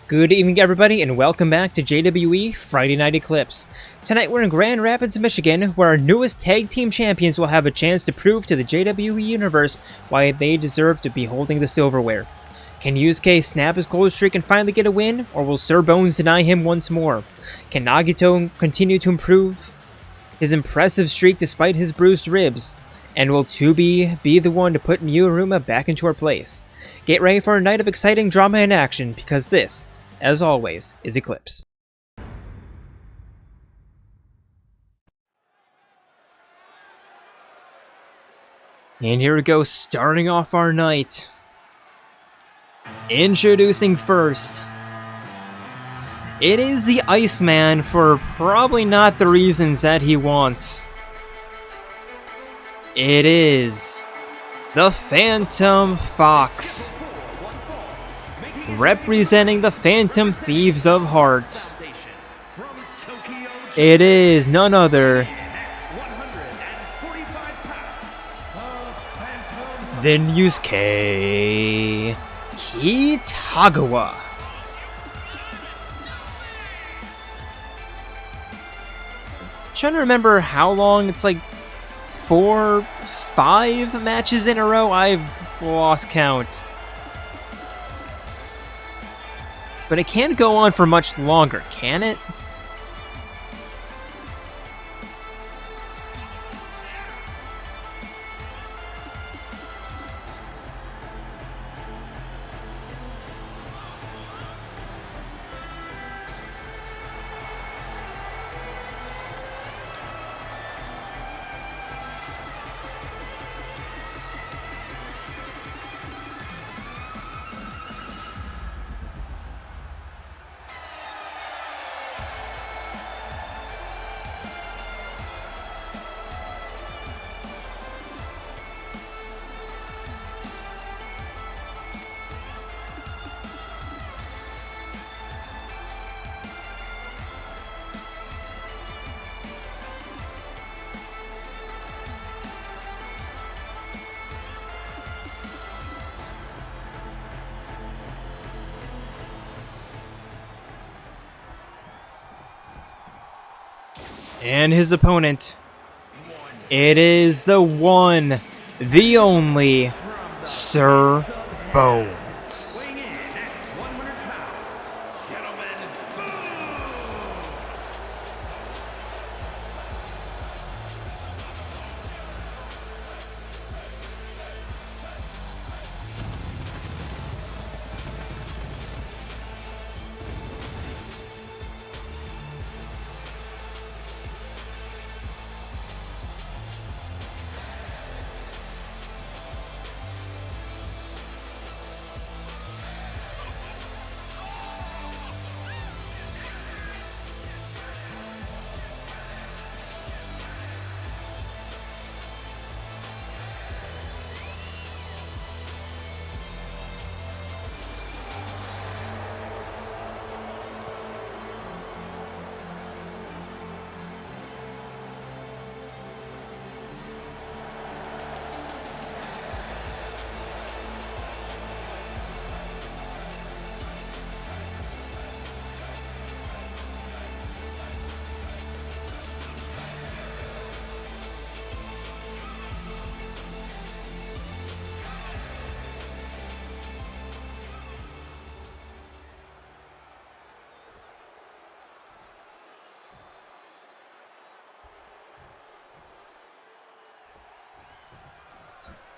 Good evening, everybody, and welcome back to JWE Friday Night Eclipse. Tonight we're in Grand Rapids, Michigan, where our newest tag team champions will have a chance to prove to the JWE universe why they deserve to be holding the silverware. Can Yusuke snap his cold streak and finally get a win, or will Sir Bones deny him once more? Can Nagito continue to improve his impressive streak despite his bruised ribs? And will 2B be the one to put Miu Iruma back into her place? Get ready for a night of exciting drama and action, because this, as always, is Eclipse. And here we go, starting off our night. Introducing first. It is the Iceman for probably not the reasons that he wants. It is the Phantom Fox, representing the Phantom Thieves of Heart. It is none other than Yusuke Kitagawa. Trying to remember how long. It's like 4, 5 matches in a row. I've lost count. But it can't go on for much longer, can it? And his opponent, it is the one, the only, Sir Bones.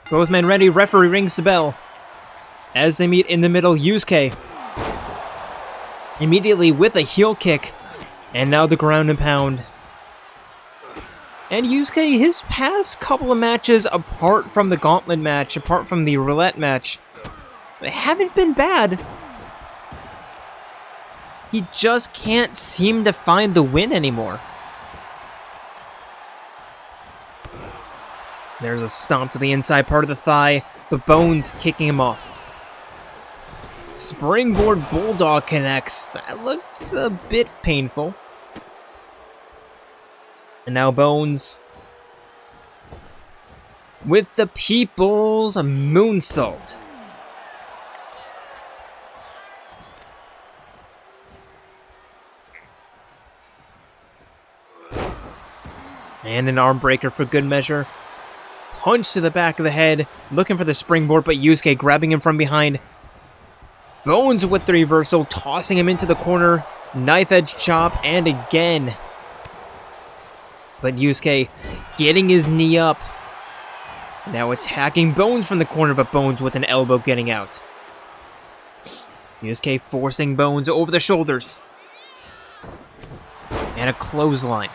Both men ready, referee rings the bell. As they meet in the middle, Yusuke immediately with a heel kick, and now the ground and pound. And Yusuke, his past couple of matches, apart from the gauntlet match, apart from the roulette match, they haven't been bad. He just can't seem to find the win anymore. There's a stomp to the inside part of the thigh, but Bones kicking him off. Springboard Bulldog connects. That looks a bit painful. And now Bones with the People's Moonsault. And an arm breaker for good measure. Punch to the back of the head, looking for the springboard, but Yusuke grabbing him from behind. Bones with the reversal, tossing him into the corner. Knife edge chop, and again. But Yusuke getting his knee up. Now attacking Bones from the corner, but Bones with an elbow getting out. Yusuke forcing Bones over the shoulders. And a clothesline.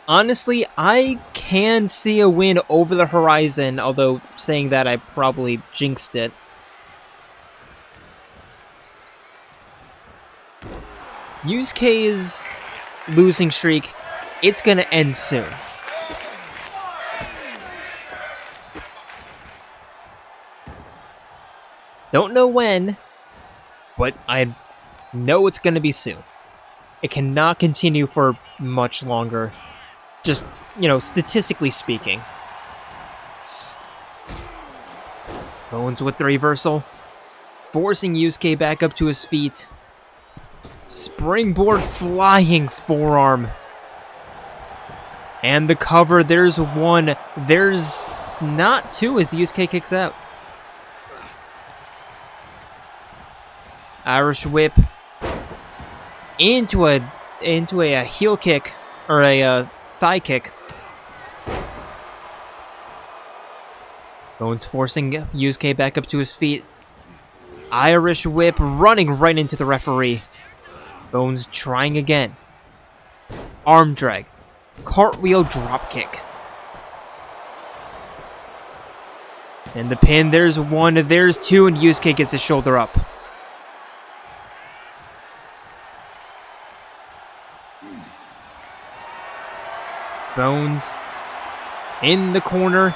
Honestly, I can see a win over the horizon, although saying that I probably jinxed it. Yusuke's losing streak, it's gonna end soon. Don't know when, but I know it's gonna be soon. It cannot continue for much longer. Just, statistically speaking. Bones with the reversal. Forcing Yusuke back up to his feet. Springboard flying forearm. And the cover, there's one. There's not two as Yusuke kicks out. Irish whip. Into a heel kick. Or a thigh kick. Bones forcing Yusuke back up to his feet. Irish whip running right into the referee. Bones trying again. Arm drag. Cartwheel drop kick. And the pin, there's one, there's two, and Yusuke gets his shoulder up. Bones in the corner.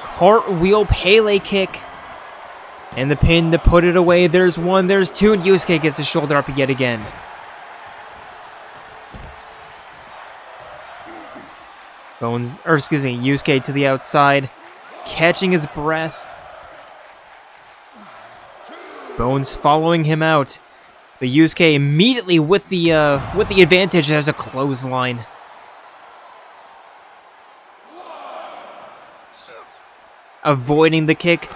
Cartwheel Pele kick. And the pin to put it away. There's one, there's two, and Yusuke gets his shoulder up yet again. Yusuke to the outside. Catching his breath. Bones following him out. But Yusuke immediately with the advantage. There's a clothesline. Avoiding the kick.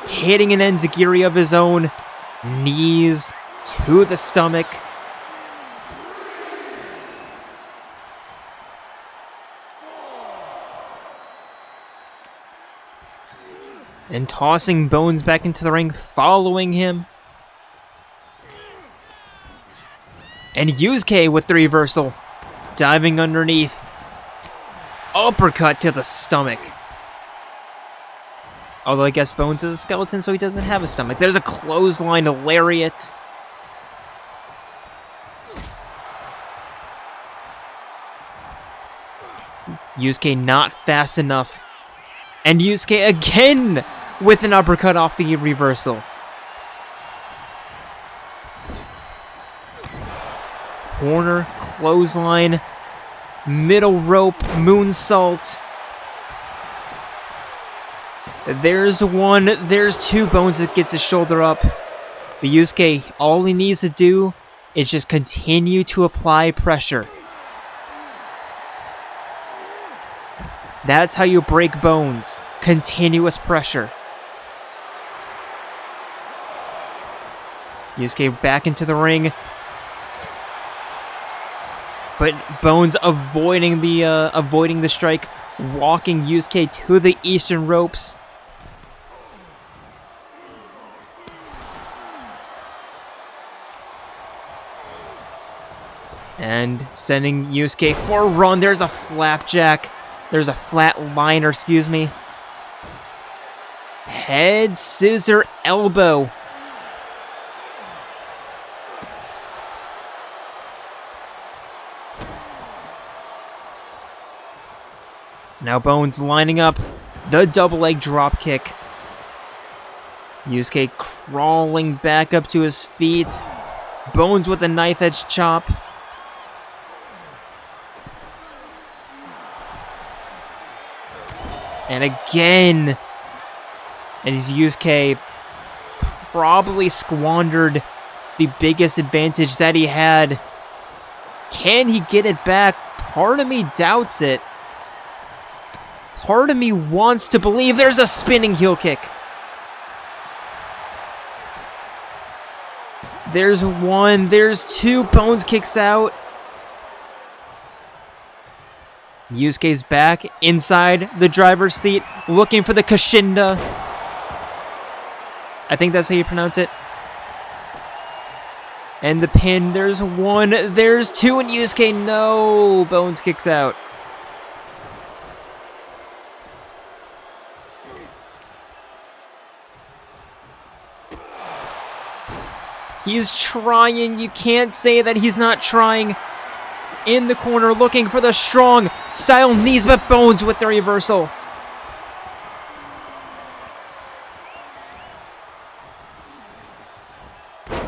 Hitting an enziguri of his own. Knees to the stomach. And tossing Bones back into the ring, following him. And Yusuke with the reversal. Diving underneath. Uppercut to the stomach. Although I guess Bones is a skeleton, so he doesn't have a stomach. There's a clothesline lariat. Yusuke not fast enough. And Yusuke again with an uppercut off the reversal. Corner, clothesline, middle rope, moonsault. There's one, there's two. Bones that gets his shoulder up. But Yusuke, all he needs to do is just continue to apply pressure. That's how you break Bones. Continuous pressure. Yusuke back into the ring. But Bones avoiding the strike, walking Yusuke to the eastern ropes. And sending Yusuke for a run. There's a flapjack. There's a flatliner, excuse me. Head scissor elbow. Now Bones lining up the double leg drop kick. Yusuke crawling back up to his feet. Bones with a knife edge chop. And again. And he's Yusuke probably squandered the biggest advantage that he had. Can he get it back? Part of me doubts it. Part of me wants to believe. There's a spinning heel kick. There's one, there's two. Bones kicks out. Yusuke's back inside the driver's seat, looking for the Kashinda. I think that's how you pronounce it. And the pin, there's one, there's two, and Yusuke, no! Bones kicks out. He's trying, you can't say that he's not trying. In the corner, looking for the strong style knees, but Bones with the reversal.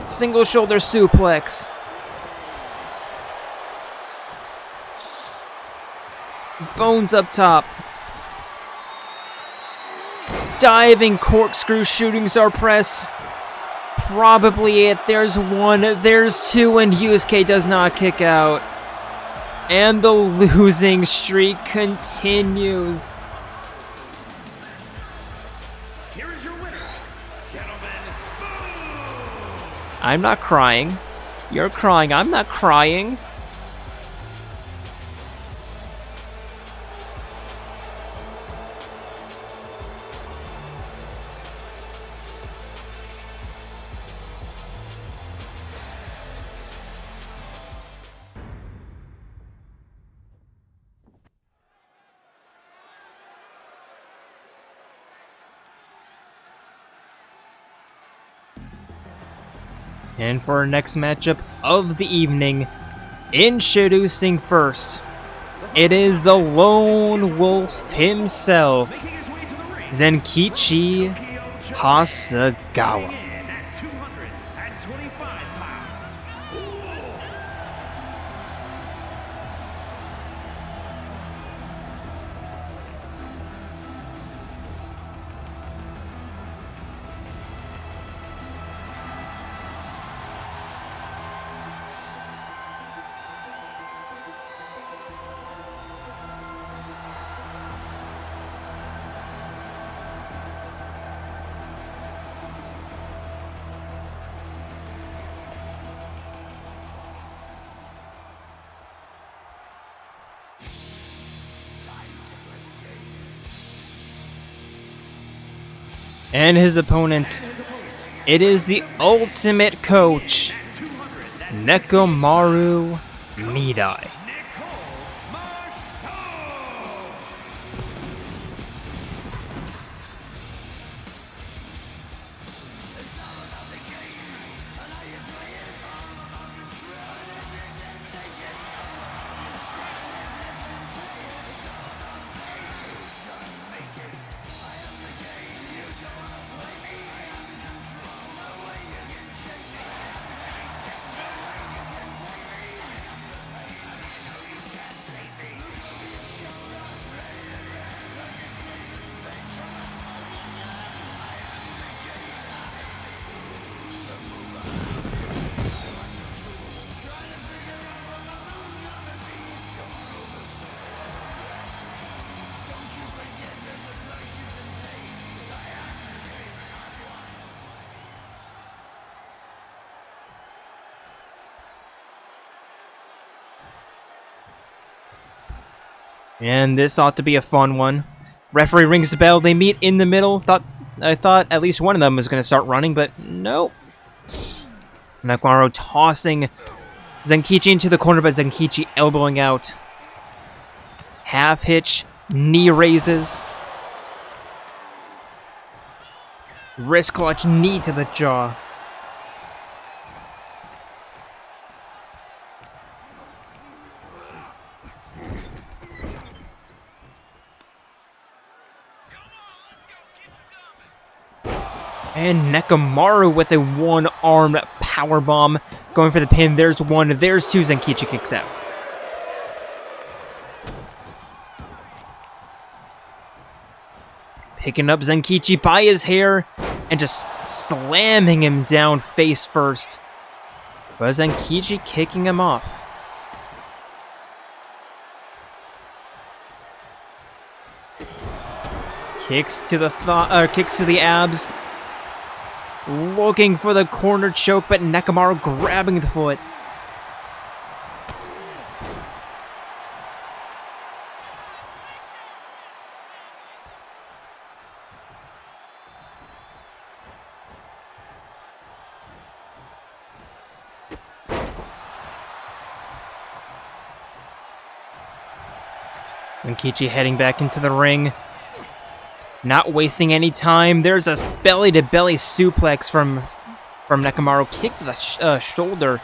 Single shoulder suplex. Bones up top. Diving corkscrew shooting star press. Probably it. There's one, there's two, and Yusuke does not kick out. And the losing streak continues. Here is your winner, gentlemen. I'm not crying. You're crying. I'm not crying. And for our next matchup of the evening, introducing first, it is the Lone Wolf himself, Zenkichi Hasegawa. And his opponent, it is the Ultimate Coach, Nekomaru Nidai. And this ought to be a fun one. Referee rings the bell, they meet in the middle. I thought at least one of them was going to start running, but nope. Nekomaru tossing Zenkichi into the corner, but Zenkichi elbowing out. Half hitch, knee raises. Wrist clutch, knee to the jaw. And Nekomaru with a one-armed powerbomb. Going for the pin. There's one. There's two. Zenkichi kicks out. Picking up Zenkichi by his hair and just slamming him down face first. But Zenkichi kicking him off. Kicks to the abs. Looking for the corner choke, but Nekomaru grabbing the foot. Zenkichi heading back into the ring. Not wasting any time. There's a belly-to-belly suplex from Nekomaru. Kick to the shoulder.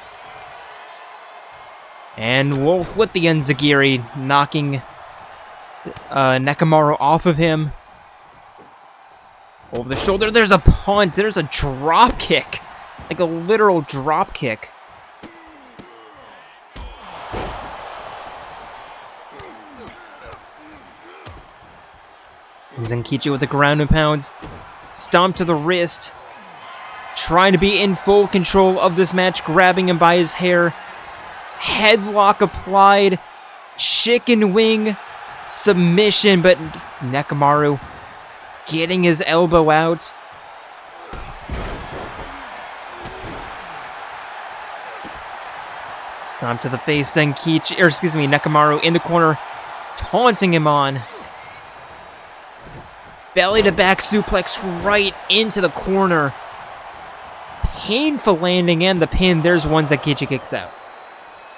And Wolf with the enziguri, knocking Nekomaru off of him. Over the shoulder. There's a punt. There's a drop kick. Like a literal drop kick. Zenkichi with the ground and pounds. Stomp to the wrist. Trying to be in full control of this match. Grabbing him by his hair. Headlock applied. Chicken wing. Submission, but Nekomaru getting his elbow out. Stomp to the face. Nekomaru in the corner. Taunting him on. Belly to back suplex right into the corner. Painful landing and the pin. There's one Zenkichi kicks out.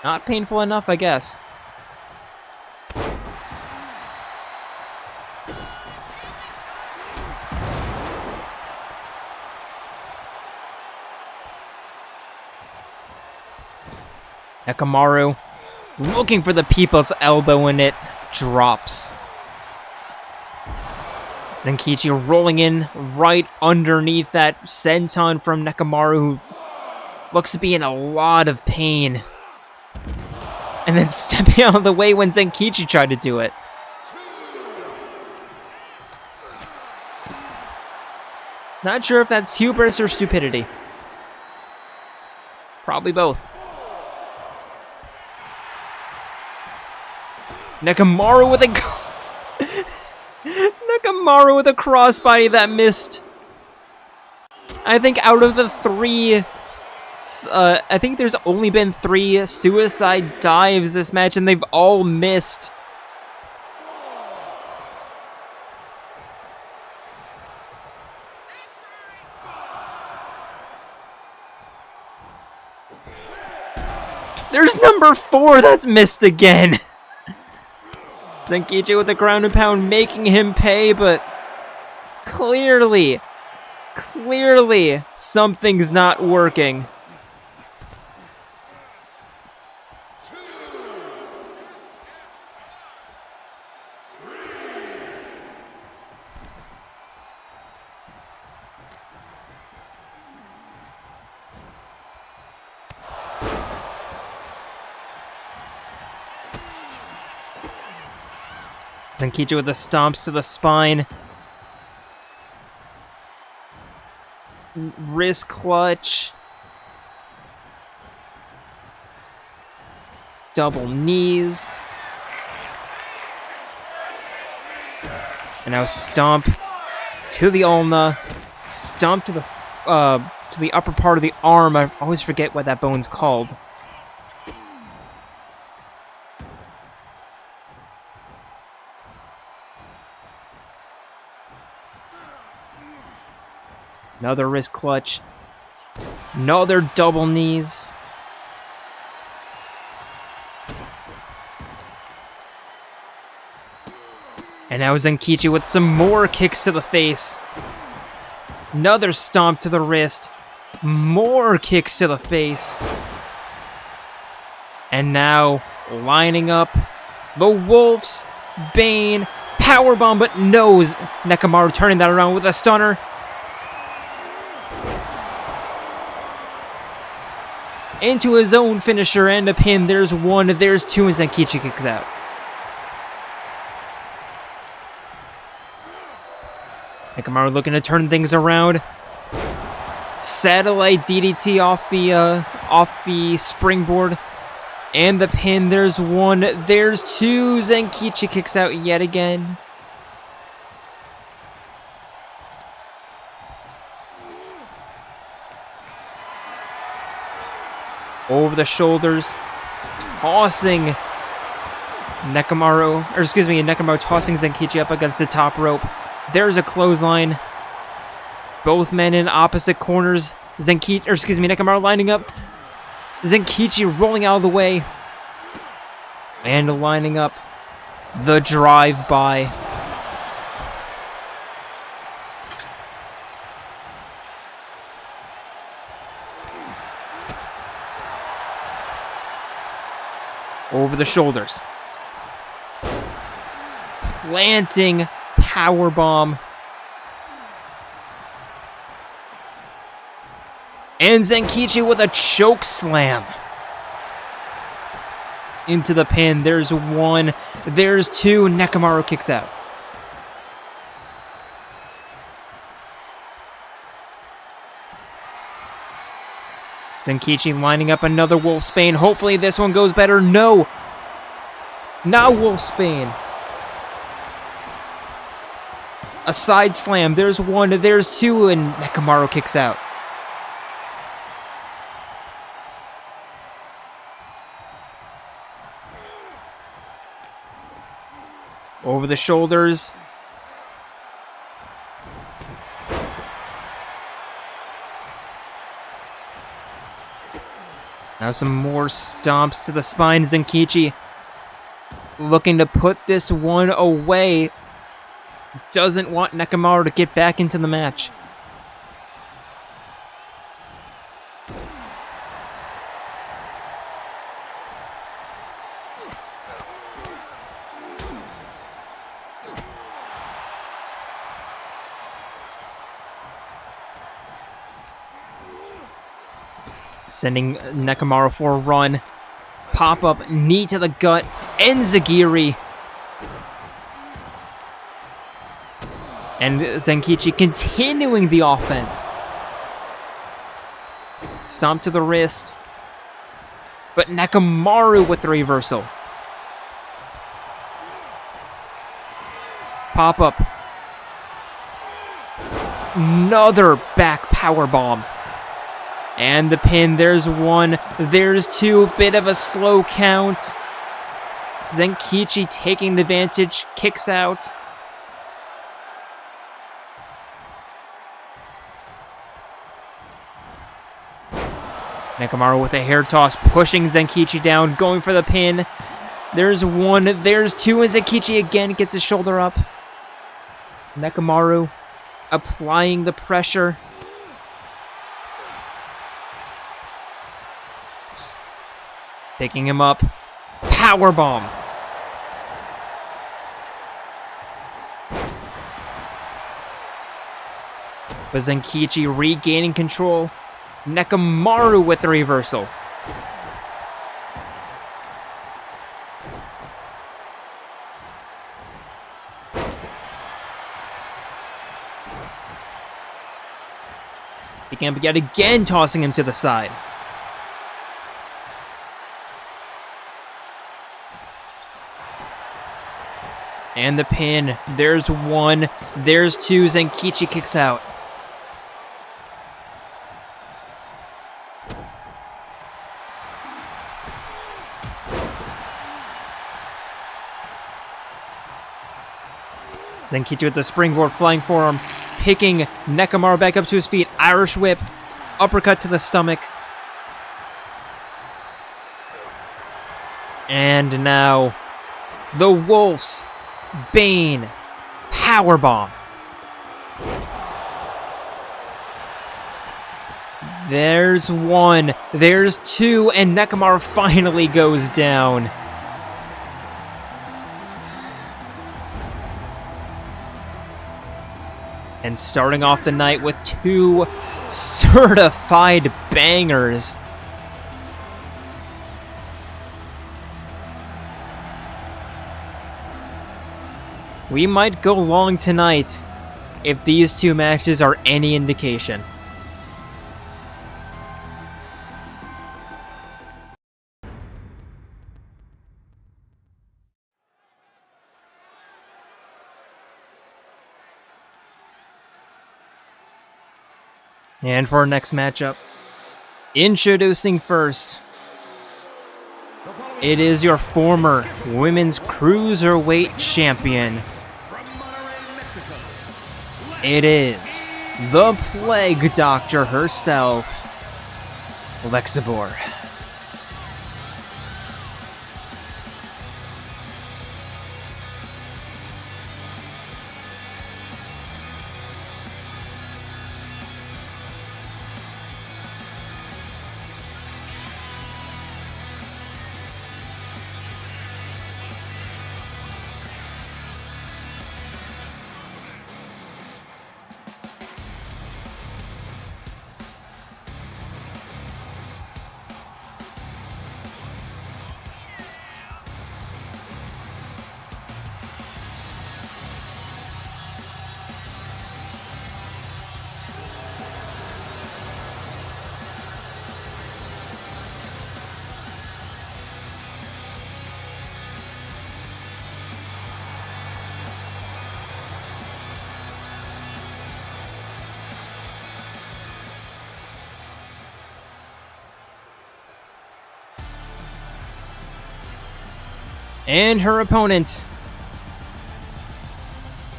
Not painful enough, I guess. Nekomaru looking for the people's elbow and it drops. Zenkichi rolling in right underneath that senton from Nekomaru, who looks to be in a lot of pain. And then stepping out of the way when Zenkichi tried to do it. Not sure if that's hubris or stupidity. Probably both. Nekomaru with a... Nekomaru with a crossbody that missed. I think out of the three... I think there's only been 3 suicide dives this match, and they've all missed. There's number 4 that's missed again. Zenkichi with the ground and pound making him pay, but clearly something's not working. Zenkichi with the stomps to the spine. Wrist clutch. Double knees. And now stomp to the ulna. Stomp to the upper part of the arm. I always forget what that bone's called. Another wrist clutch. Another double knees. And now Zenkichi with some more kicks to the face. Another stomp to the wrist. More kicks to the face. And now lining up the Wolf's Bane powerbomb, but no, Nekomaru turning that around with a stunner. Into his own finisher and a pin. There's 1, there's 2, and Zenkichi kicks out. Nekomaru looking to turn things around. Satellite DDT off the springboard. And the pin. There's one. There's two. Zenkichi kicks out yet again. Over the shoulders. Tossing Nekomaru tossing Zenkichi up against the top rope. There's a clothesline. Both men in opposite corners. Nekomaru lining up. Zenkichi rolling out of the way. And lining up the drive-by. Over the shoulders. Planting powerbomb. And Zenkichi with a choke slam. Into the pin. There's one. There's two. Nekomaru kicks out. Zenkichi lining up another Wolfsbane. Hopefully this one goes better. No! Not Wolfsbane. A side slam. There's one. There's two. And Nekomaru kicks out. Over the shoulders. Now some more stomps to the spine. Zenkichi looking to put this one away. Doesn't want Nekomaru to get back into the match. Sending Nekomaru for a run. Pop-up, knee to the gut, enzigiri. And Zenkichi continuing the offense. Stomp to the wrist. But Nekomaru with the reversal. Pop-up. Another back powerbomb. And the pin, there's one, there's two, bit of a slow count. Zenkichi taking the advantage, kicks out. Nekomaru with a hair toss, pushing Zenkichi down, going for the pin. There's one, there's two, and Zenkichi again gets his shoulder up. Nekomaru applying the pressure. Picking him up. Powerbomb. But Zenkichi regaining control. Nekomaru with the reversal. Picking him up yet again, tossing him to the side. And the pin. There's one. There's two. Zenkichi kicks out. Zenkichi with the springboard flying forearm. Picking Nekomaru back up to his feet. Irish whip. Uppercut to the stomach. And now the Wolves. Bane. Powerbomb. There's one. There's two. And Nekomaru finally goes down. And starting off the night with two certified bangers. We might go long tonight. if these two matches are any indication. And for our next matchup, introducing first, it is your former Women's Cruiserweight Champion. It is the Plague Doctor herself, Lexibor. And her opponent,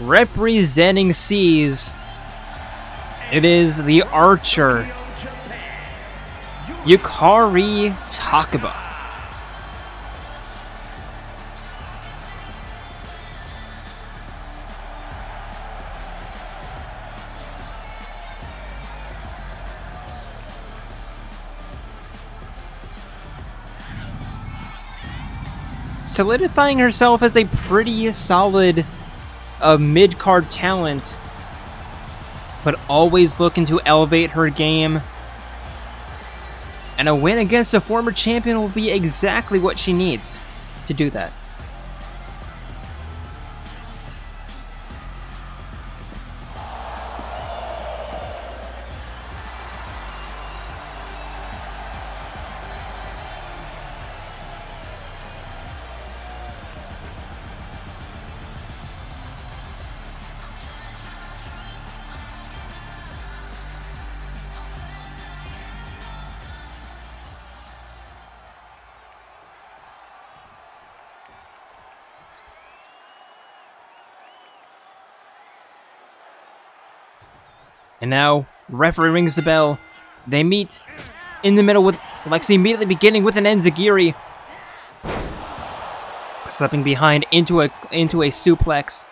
representing Seas, it is the Archer, Yukari Takeba. Solidifying herself as a pretty solid mid-card talent, but always looking to elevate her game. And a win against a former champion will be exactly what she needs to do that. And now, referee rings the bell. They meet in the middle with Lexi immediately beginning with an enziguri. Slipping behind into a suplex.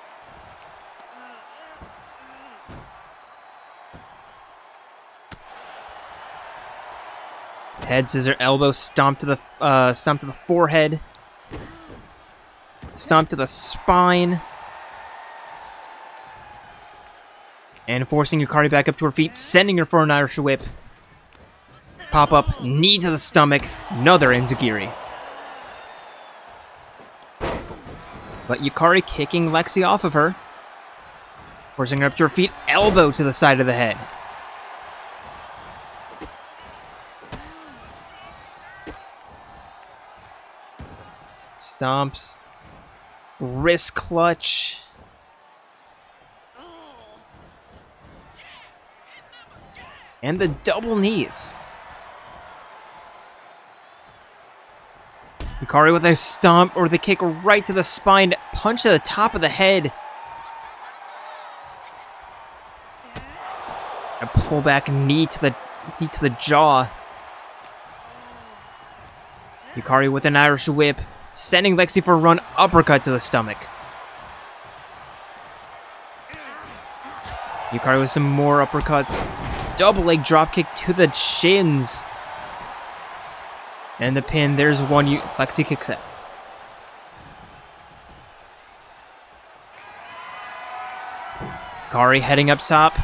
Head scissor elbow stomp to the forehead. Stomp to the spine. And forcing Yukari back up to her feet, sending her for an Irish whip. Pop up, knee to the stomach, another enziguri. But Yukari kicking Lexi off of her. Forcing her up to her feet, elbow to the side of the head. Stomps. Wrist clutch. And the double knees. Yukari with a stomp or the kick right to the spine, punch to the top of the head. A pull back knee to the jaw. Yukari with an Irish whip, sending Lexi for a run, uppercut to the stomach. Yukari with some more uppercuts. Double leg dropkick to the shins. And the pin, there's one Lexi kicks out. Yukari heading up top.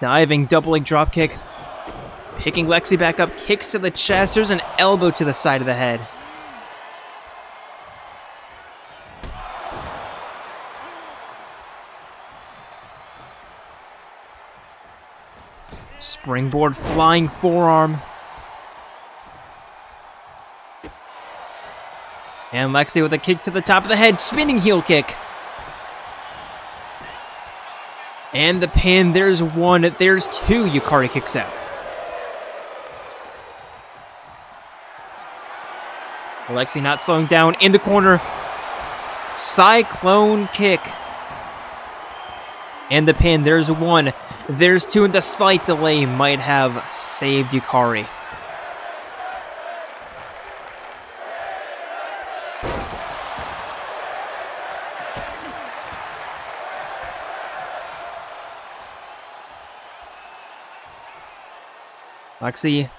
Diving double leg dropkick. Picking Lexi back up, kicks to the chest. There's an elbow to the side of the head. Springboard flying forearm. And Lexi with a kick to the top of the head, spinning heel kick. And the pin, there's one, there's two. Yukari kicks out. Lexi not slowing down in the corner. Cyclone kick. And the pin, there's one, there's two, and the slight delay might have saved Yukari. Lexi,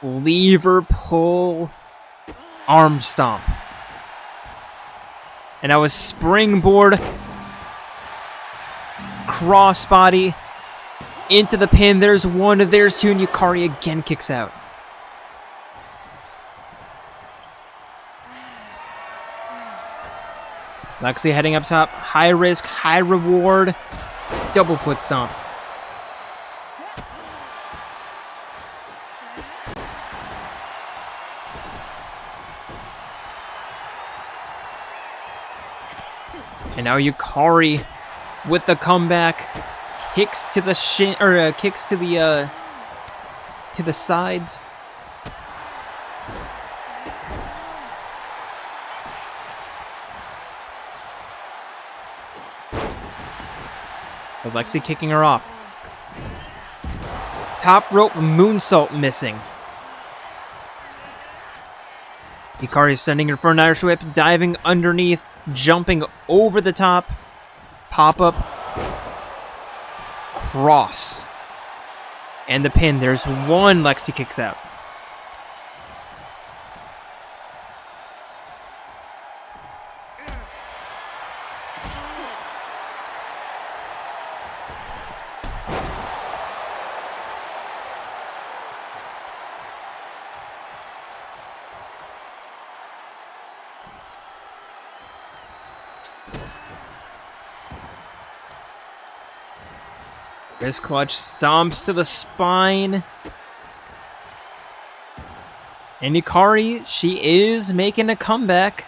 lever pull, arm stomp. And now a springboard, crossbody, into the pin. There's one, there's two, and Yukari again kicks out. Lexi heading up top, high risk, high reward, double foot stomp. And now Yukari with the comeback, kicks to the shin, or kicks to the sides. Lexi kicking her off. Top rope moonsault missing. Yukari sending her for an Irish whip, diving underneath, jumping over the top, pop-up, cross. And the pin, there's one, Lexi kicks out. Wrist clutch stomps to the spine. And Yukari, she is making a comeback.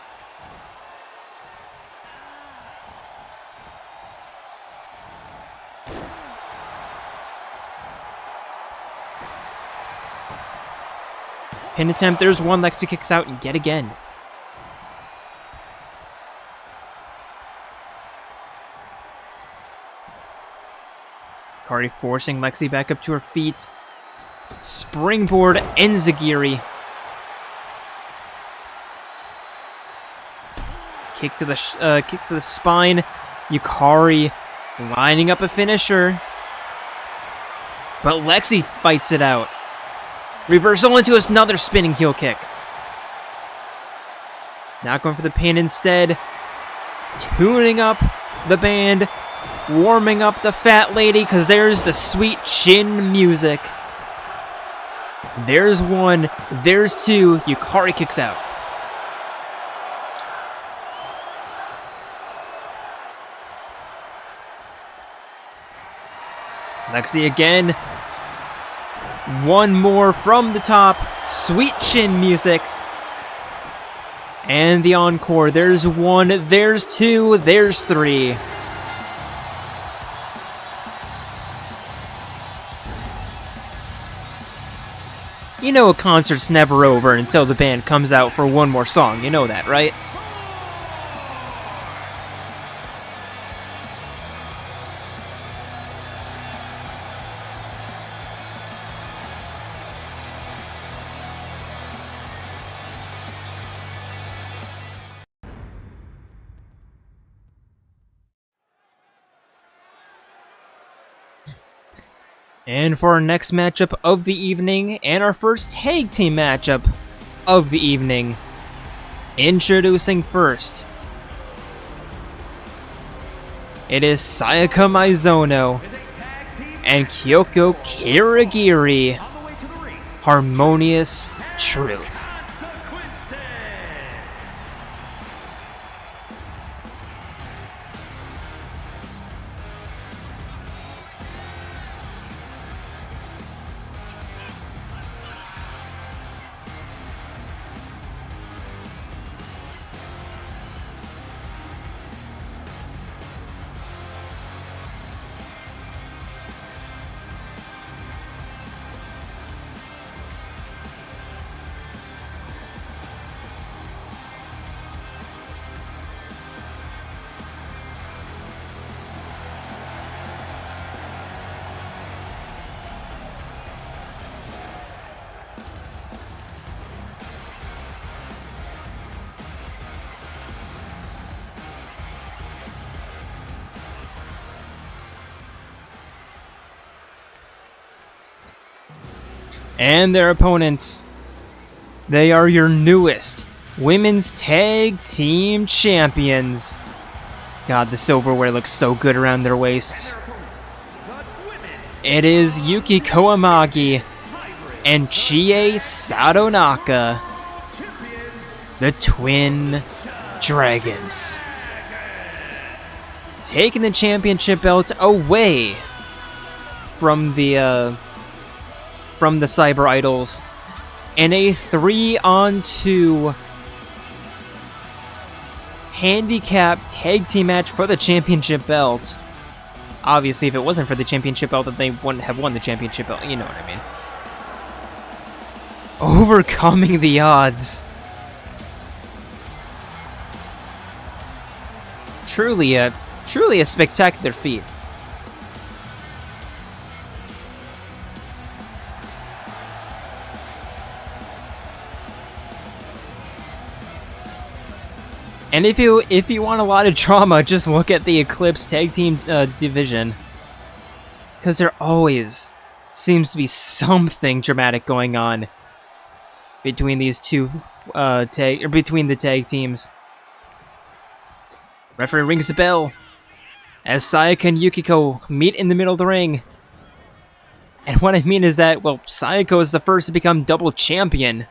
Pin attempt, there's one, Lexi kicks out yet again. Yukari forcing Lexi back up to her feet. Springboard enzigiri. Kick to the spine. Yukari lining up a finisher. But Lexi fights it out. Reversal into another spinning heel kick. Not going for the pin instead. Tuning up the band. Warming up the fat lady, because there's the sweet chin music. There's one, there's two, Yukari kicks out. Lexi again. One more from the top, sweet chin music. And the encore, there's one, there's two, there's three. You know a concert's never over until the band comes out for one more song. You know that, right? And for our next matchup of the evening, and our first tag team matchup of the evening, introducing first, it is Sayaka Maizono and Kyoko Kirigiri Harmonious Truth. And their opponents, they are your newest women's tag team champions. God, the silverware looks so good around their waists. It is Yuki Koamagi and Chie Sadonaka, the Twin Dragons, taking the championship belt away from the Cyber Idols in a 3-on-2 handicap tag team match for the championship belt. Obviously, if it wasn't for the championship belt, then they wouldn't have won the championship belt. You know what I mean. Overcoming the odds. Truly a spectacular feat. And if you want a lot of drama, just look at the Eclipse tag team division, because there always seems to be something dramatic going on between these two between the tag teams. Referee rings the bell as Sayaka and Yukiko meet in the middle of the ring. And what I mean is that, well, Sayako is the first to become double champion.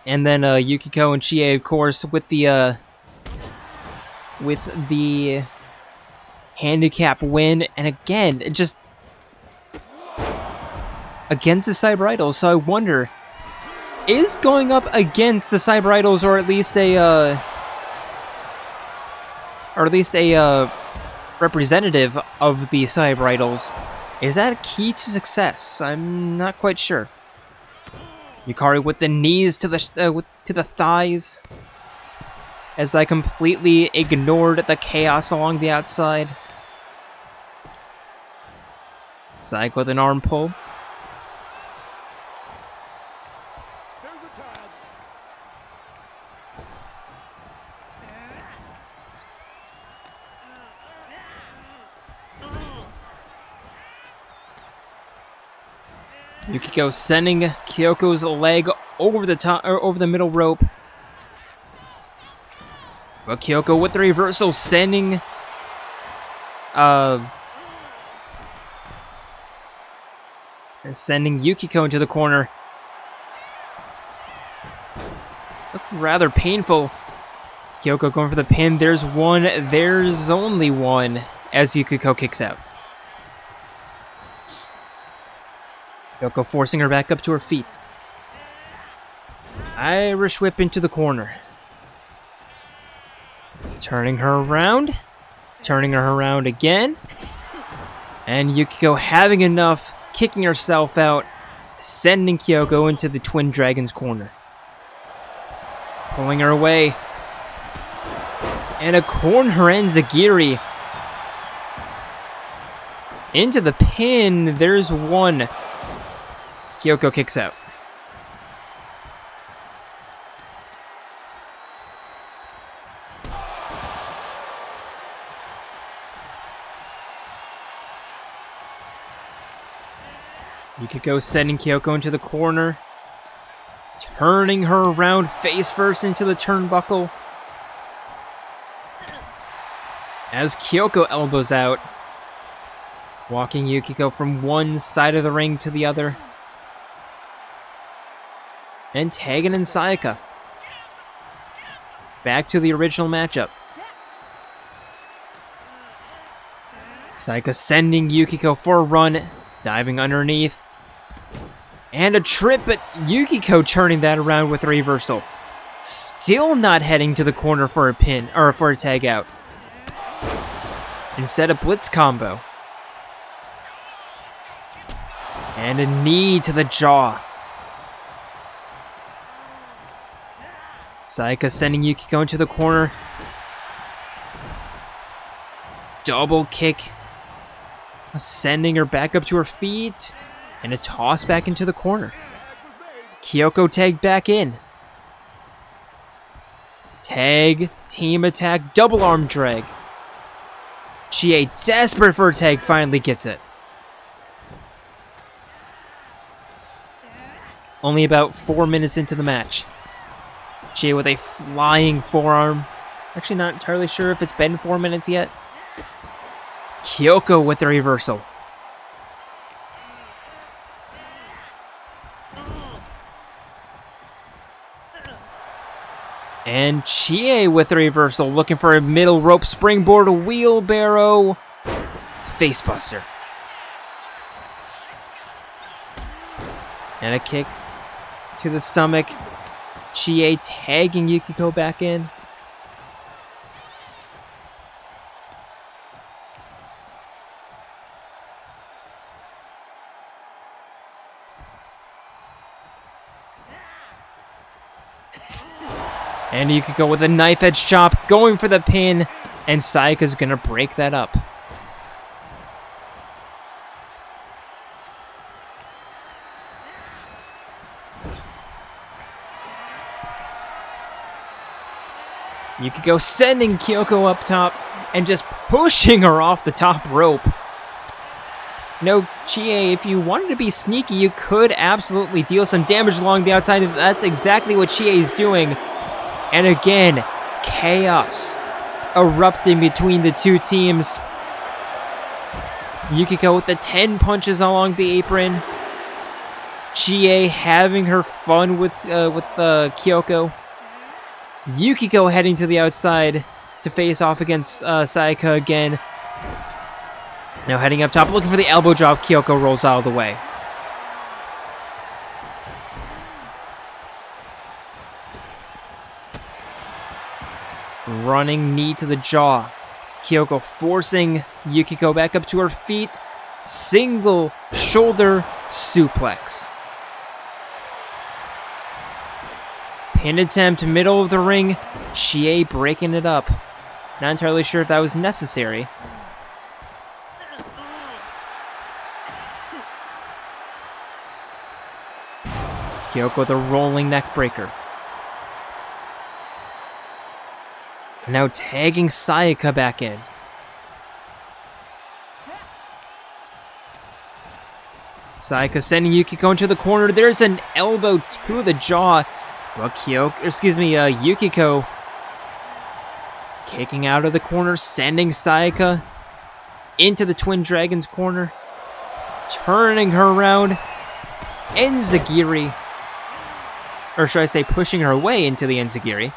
And then Yukiko and Chie, of course, with the handicap win, and again, just against the Cyber Idols. So I wonder, is going up against the Cyber Idols, or at least a representative of the Cyber Idols, is that a key to success? I'm not quite sure. Yukari with the knees to the thighs, as I completely ignored the chaos along the outside. Sayaka with an arm pull. Yukiko sending Kyoko's leg over the top, or over the middle rope. But Kyoko with the reversal, sending Yukiko into the corner. Looked rather painful. Kyoko going for the pin. There's one. There's only one. As Yukiko kicks out. Kyoko forcing her back up to her feet. Irish whip into the corner. Turning her around. Turning her around again. And Yukiko having enough, kicking herself out, sending Kyoko into the Twin Dragons corner. Pulling her away. And a corner enzigiri. Into the pin. There's one. Kyoko kicks out. Yukiko sending Kyoko into the corner. Turning her around face first into the turnbuckle. As Kyoko elbows out. Walking Yukiko from one side of the ring to the other. And tagging in Sayaka. Back to the original matchup. Sayaka sending Yukiko for a run. Diving underneath. And a trip, but Yukiko turning that around with a reversal. Still not heading to the corner for a pin, or for a tag out. Instead, a blitz combo. And a knee to the jaw. Sayaka sending Yukiko into the corner. Double kick. Sending her back up to her feet. And a toss back into the corner. Kyoko tagged back in. Tag, team attack, double arm drag. Chie, desperate for a tag, finally gets it. Only about 4 minutes into the match. Chie with a flying forearm. Actually not entirely sure if it's been 4 minutes yet. Kyoko with the reversal. And Chie with the reversal, looking for a middle rope springboard, wheelbarrow, facebuster. And a kick to the stomach. Chie tagging Yukiko back in. And Yukiko with a knife edge chop, going for the pin, and Sayaka's gonna break that up. Yukiko sending Kyoko up top and just pushing her off the top rope. No, Chie, if you wanted to be sneaky, you could absolutely deal some damage along the outside. That's exactly what Chie is doing. And again, chaos erupting between the two teams. Yukiko with the 10 punches along the apron. Chie having her fun with Kyoko. Yukiko heading to the outside to face off against Sayaka again. Now heading up top, looking for the elbow drop. Kyoko rolls out of the way. Running knee to the jaw. Kyoko forcing Yukiko back up to her feet. Single shoulder suplex. Pin attempt, middle of the ring. Chie breaking it up. Not entirely sure if that was necessary. Kyoko with a rolling neck breaker. Now tagging Sayaka back in. Sayaka sending Yukiko into the corner. There's an elbow to the jaw. Well, Yukiko kicking out of the corner, sending Sayaka into the Twin Dragons corner. Turning her around. Enzigiri. Or should I say pushing her way into the Enzigiri.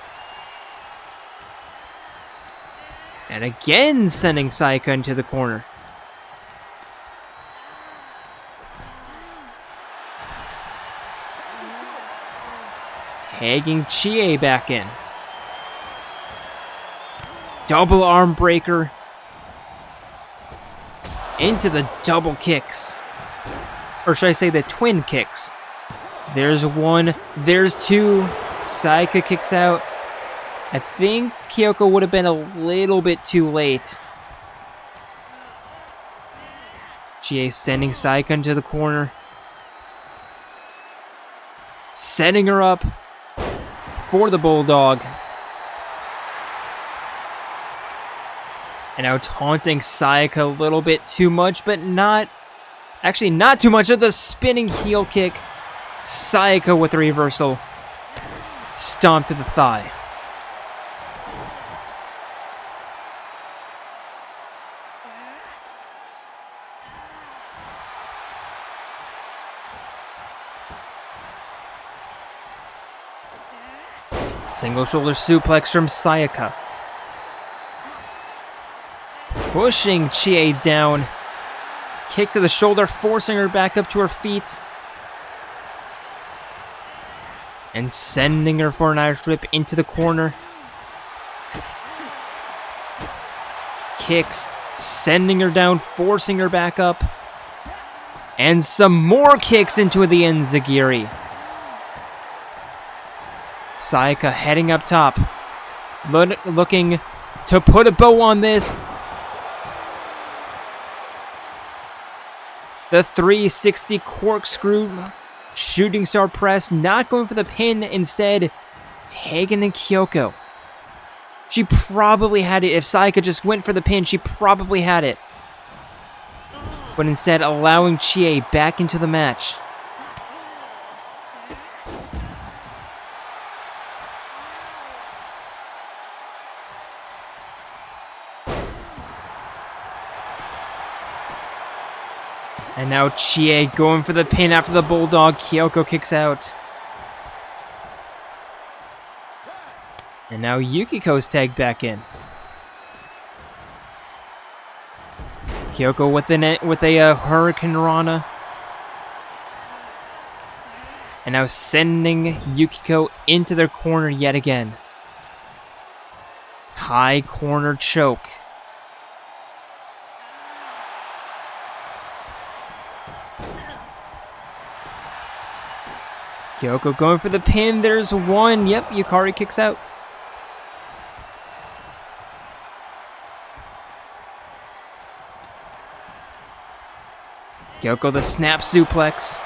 And again sending Sayaka into the corner. Tagging Chie back in. Double arm breaker. Into the double kicks. Or should I say the twin kicks. There's one, there's two. Sayaka kicks out. I think Kyoko would have been a little bit too late. Chie sending Sayaka into the corner. Setting her up for the Bulldog. And now taunting Sayaka a little bit too much, but not... Actually, not too much of the spinning heel kick. Sayaka with the reversal. Stomp to the thigh. Single shoulder suplex from Sayaka. Pushing Chie down. Kick to the shoulder, forcing her back up to her feet. And sending her for an Irish whip into the corner. Kicks, sending her down, forcing her back up. And some more kicks into the enziguri. Sayaka heading up top. Looking to put a bow on this. The 360 corkscrew shooting star press, not going for the pin, instead taking in Kyoko. She probably had it. If Sayaka just went for the pin, she probably had it. But instead allowing Chie back into the match. And now Chie going for the pin after the bulldog. Kyoko kicks out. And now Yukiko's tagged back in. Kyoko with a Hurricane Rana. And now sending Yukiko into their corner yet again. High corner choke. Kyoko going for the pin. There's one. Yep, Yukari kicks out. Kyoko the snap suplex.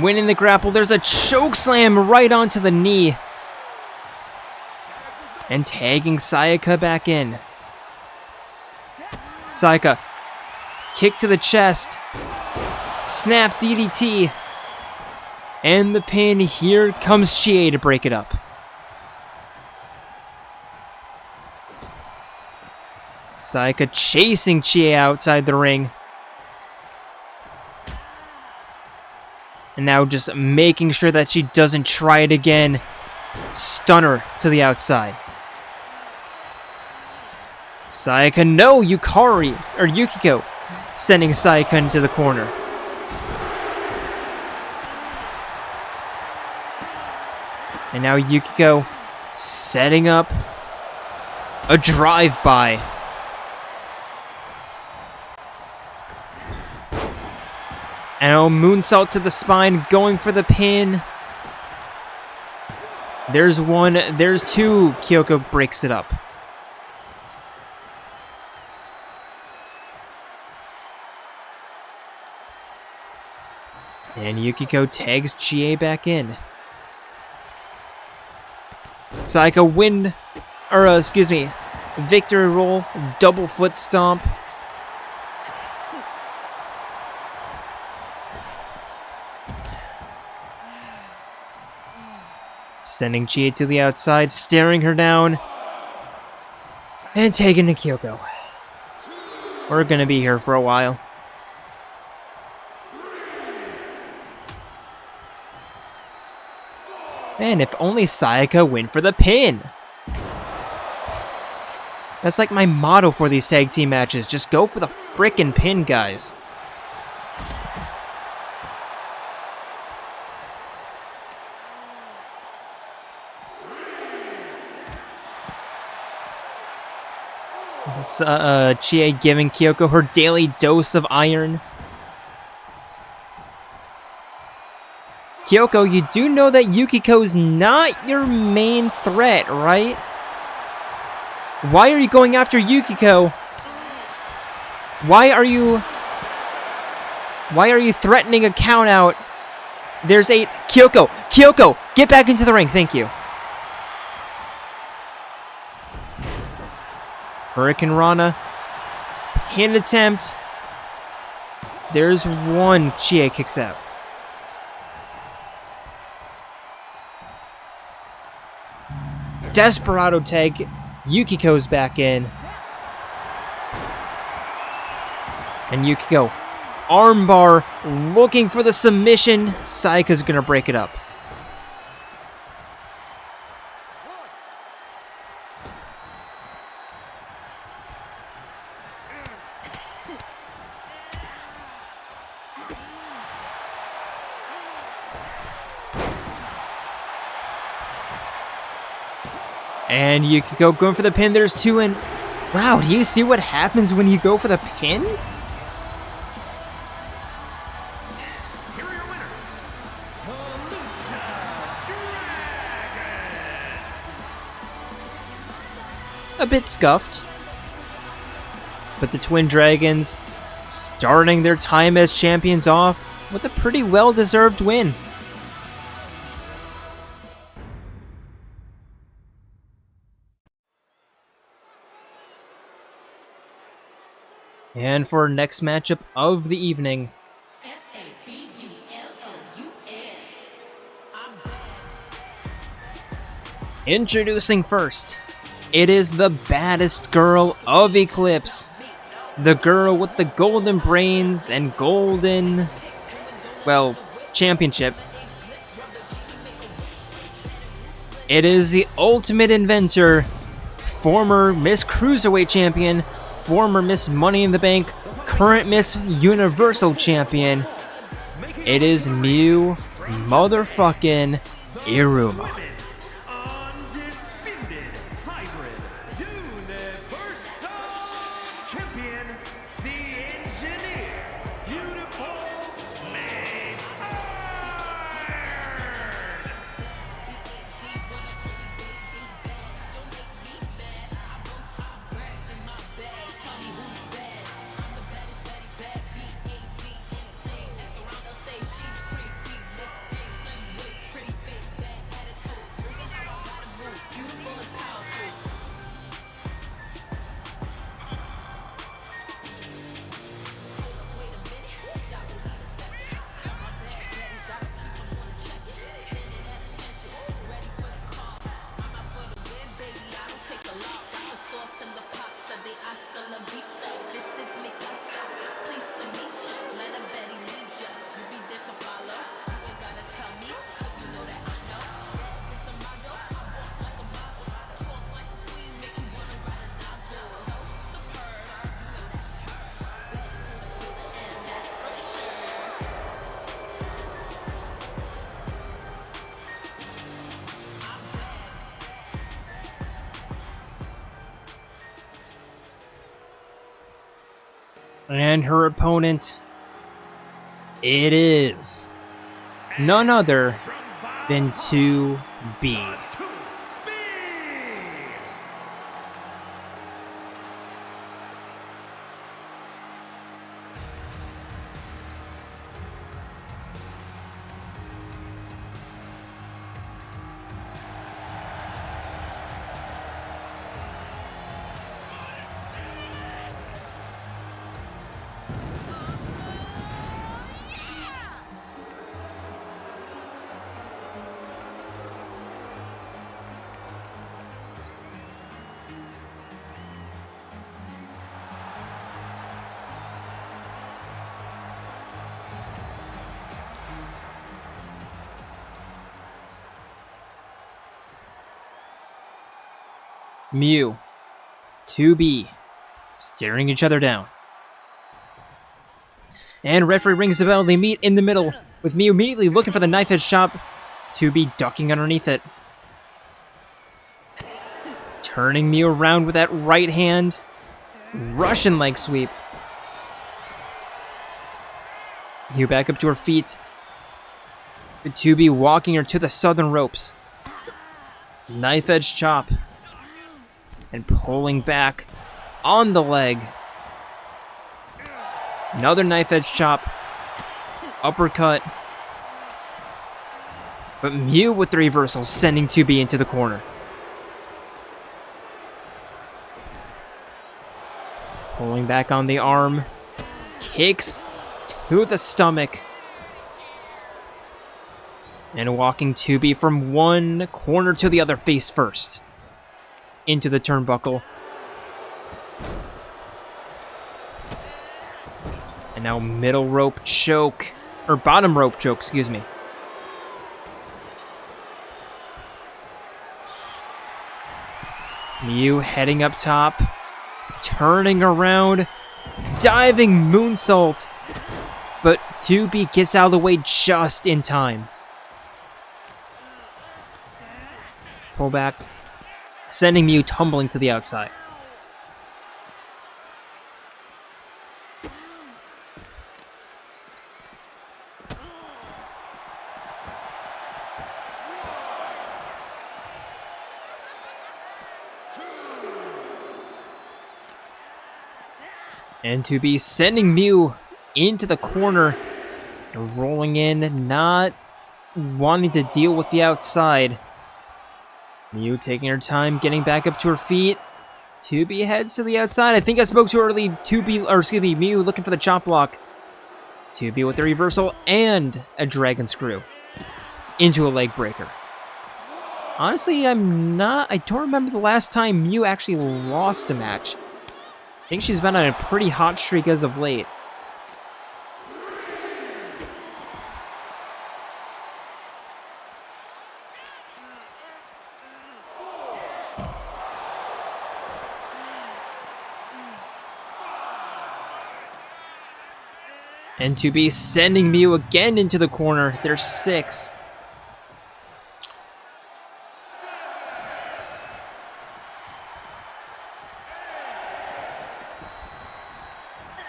Winning the grapple. There's a choke slam right onto the knee. And tagging Sayaka back in. Sayaka. Kick to the chest. Snap DDT. And the pin. Here comes Chie to break it up. Sayaka chasing Chie outside the ring. And now just making sure that she doesn't try it again. Stunner to the outside. Sayaka, no! Yukiko. Sending Sayaka into the corner. And now Yukiko setting up a drive-by. And a moonsault to the spine, going for the pin. There's one, there's two. Kyoko breaks it up. And Yukiko tags Chie back in. Sayaka victory roll, double foot stomp. Sending Chie to the outside, staring her down. And taking to Kyoko. We're gonna be here for a while. Man, if only Sayaka went for the pin. That's like my motto for these tag team matches. Just go for the frickin' pin, guys. Chie giving Kyoko her daily dose of iron. Kyoko, you do know that Yukiko's not your main threat, right? Why are you going after Yukiko? Why are you threatening a count out? There's 8. Kyoko, get back into the ring. Thank you. Hurricane Rana. Pin attempt. There's one. Chie kicks out. Desperado tag. Yukiko's back in. And Yukiko Armbar, looking for the submission. Saika's gonna break it up. And Yukiko going for the pin. There's two, and wow, do you see what happens when you go for the pin? Here are your winners. A bit scuffed. But the Twin Dragons starting their time as champions off with a pretty well-deserved win. And for our next matchup of the evening, introducing first, it is the baddest girl of Eclipse. The girl with the golden brains and golden, well, championship. It is the ultimate inventor, former Miss Cruiserweight champion, former Miss Money in the Bank, current Miss Universal champion. It is Miu motherfucking Iruma. Undisputed hybrid universal champion, the engineer, beautiful made And her opponent, it is none other than 2B. Miu, 2B, staring each other down. And referee rings the bell. They meet in the middle, with Miu immediately looking for the knife edge chop. 2B ducking underneath it. Turning Miu around with that right hand. Russian leg sweep. Miu back up to her feet. The 2B walking her to the southern ropes. Knife edge chop. And pulling back on the leg. Another knife edge chop. Uppercut. But Miu with the reversal, sending 2B into the corner. Pulling back on the arm. Kicks to the stomach. And walking 2B from one corner to the other face first. Into the turnbuckle. And now middle rope choke. Or bottom rope choke, excuse me. Miu heading up top. Turning around. Diving moonsault. But 2B gets out of the way just in time. Pull back. Sending Miu tumbling to the outside. And 2B sending Miu into the corner. Rolling in, not wanting to deal with the outside. Miu taking her time, getting back up to her feet. 2B heads to the outside. I think I spoke too early. Miu looking for the chop block. 2B with the reversal and a dragon screw into a leg breaker. Honestly, I don't remember the last time Miu actually lost a match. I think she's been on a pretty hot streak as of late. And 2B sending Miu again into the corner. There's 6.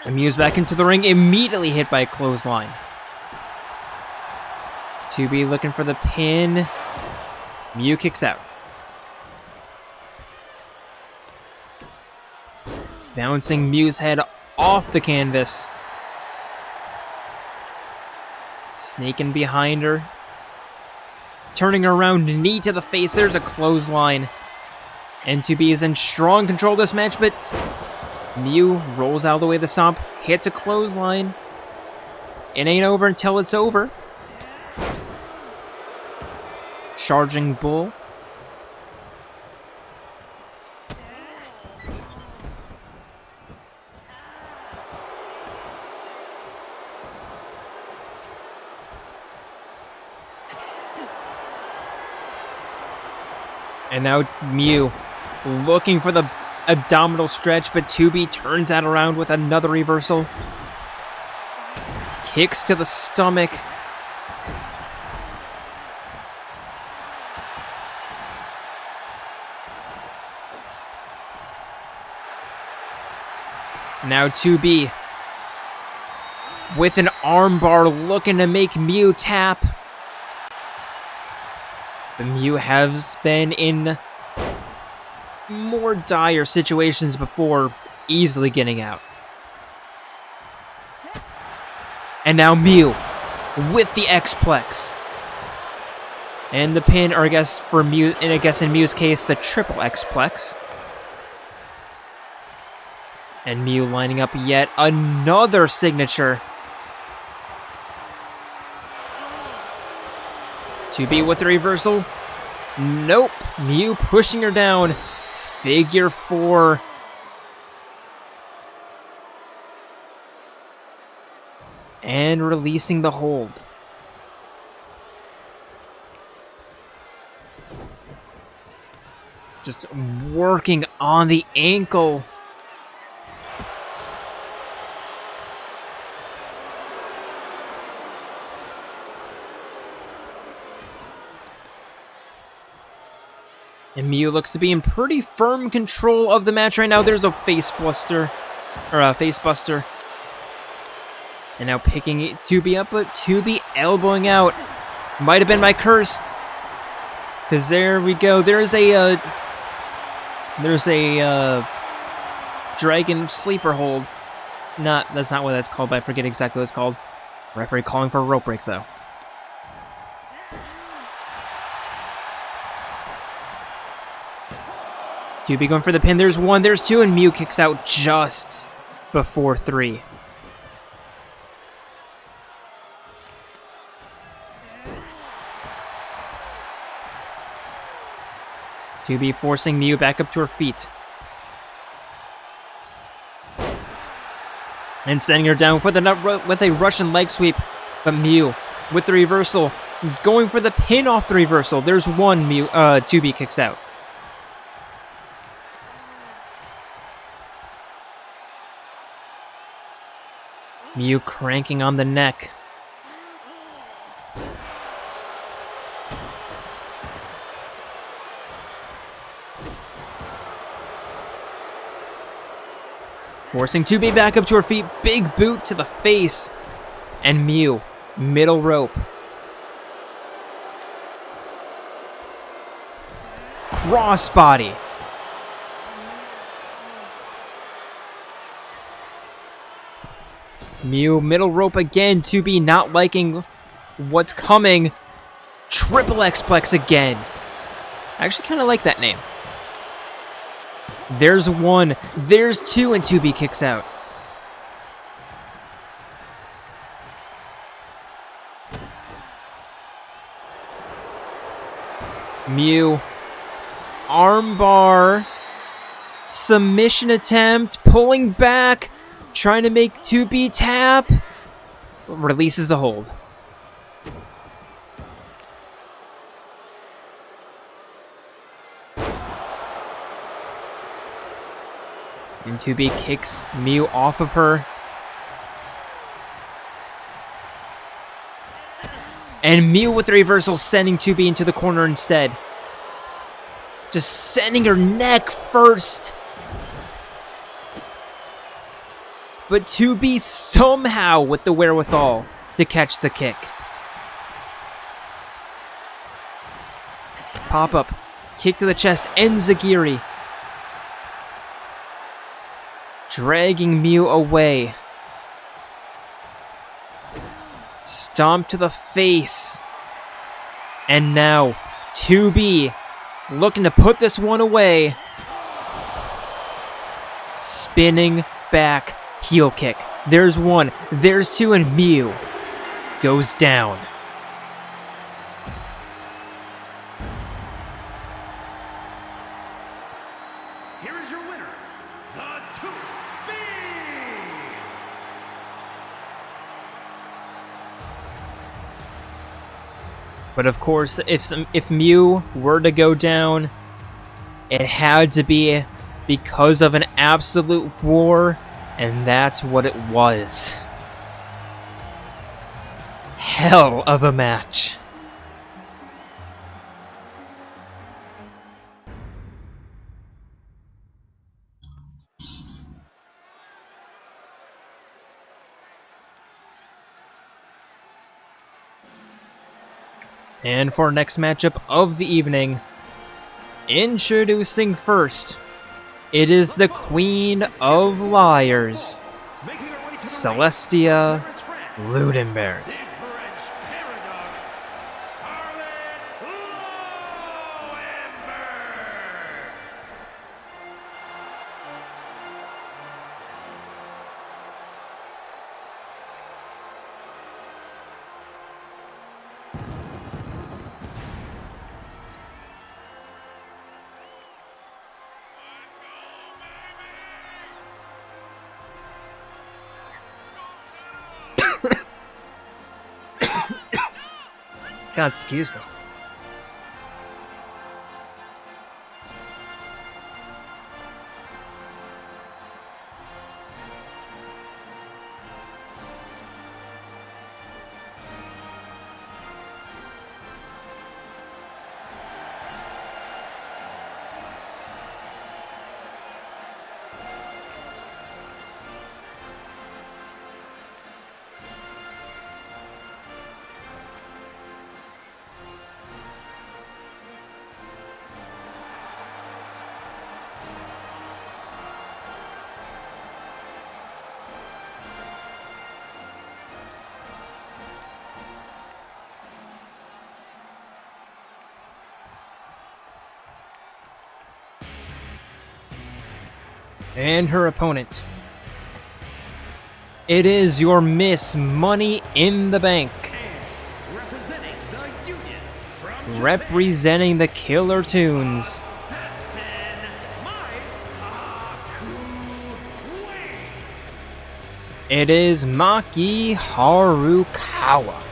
And Miu's back into the ring, immediately hit by a clothesline. 2B looking for the pin. Miu kicks out. Bouncing Miu's head off the canvas. Sneaking behind her. Turning around, knee to the face. There's a clothesline. And 2B is in strong control of this match, but Miu rolls out of the way of the stomp, hits a clothesline. It ain't over until it's over. Charging bull. And now Miu looking for the abdominal stretch, but 2B turns that around with another reversal. Kicks to the stomach. Now 2B with an armbar looking to make Miu tap. The Miu has been in more dire situations before, easily getting out. And now Miu with the X-Plex. And the pin, or I guess for Miu, and I guess in Miu's case, the triple X-Plex. And Miu lining up yet another signature. 2B with the reversal. Nope. Miu pushing her down. Figure 4. And releasing the hold. Just working on the ankle. And Miu looks to be in pretty firm control of the match right now. There's a face buster. And now picking 2B up, but 2B elbowing out. Might have been my curse. Because there we go. There's a dragon sleeper hold. That's not what that's called, but I forget exactly what it's called. Referee calling for a rope break, though. Be going for the pin. There's 1, there's 2, and Miu kicks out just before 3. Be forcing Miu back up to her feet. And sending her down for the with a Russian leg sweep. But Miu with the reversal, going for the pin off the reversal. There's one. 2B kicks out. Miu cranking on the neck. Forcing 2B back up to her feet. Big boot to the face. And Miu, middle rope. Crossbody. Miu, middle rope again. 2B not liking what's coming. Triple Xplex again. I actually kind of like that name. There's one. There's two, and 2B kicks out. Miu. Armbar. Submission attempt. Pulling back. Trying to make 2B tap. Releases a hold. And 2B kicks Miu off of her. And Miu with the reversal, sending 2B into the corner instead. Just sending her neck first. But 2B somehow with the wherewithal to catch the kick. Pop up. Kick to the chest. Enziguri. Dragging Miu away. Stomp to the face. And now 2B looking to put this one away. Spinning back heel kick. There's one. There's two, and Miu goes down. Here is your winner, the 2B. But of course, if Miu were to go down, it had to be because of an absolute war, and that's what it was. Hell of a match. And for our next matchup of the evening, introducing first, it is the Queen of Liars, Celestia Ludenberg. God, excuse me. And her opponent. It is your Miss Money in the Bank. Representing the Killer Tunes. It is Maki Harukawa.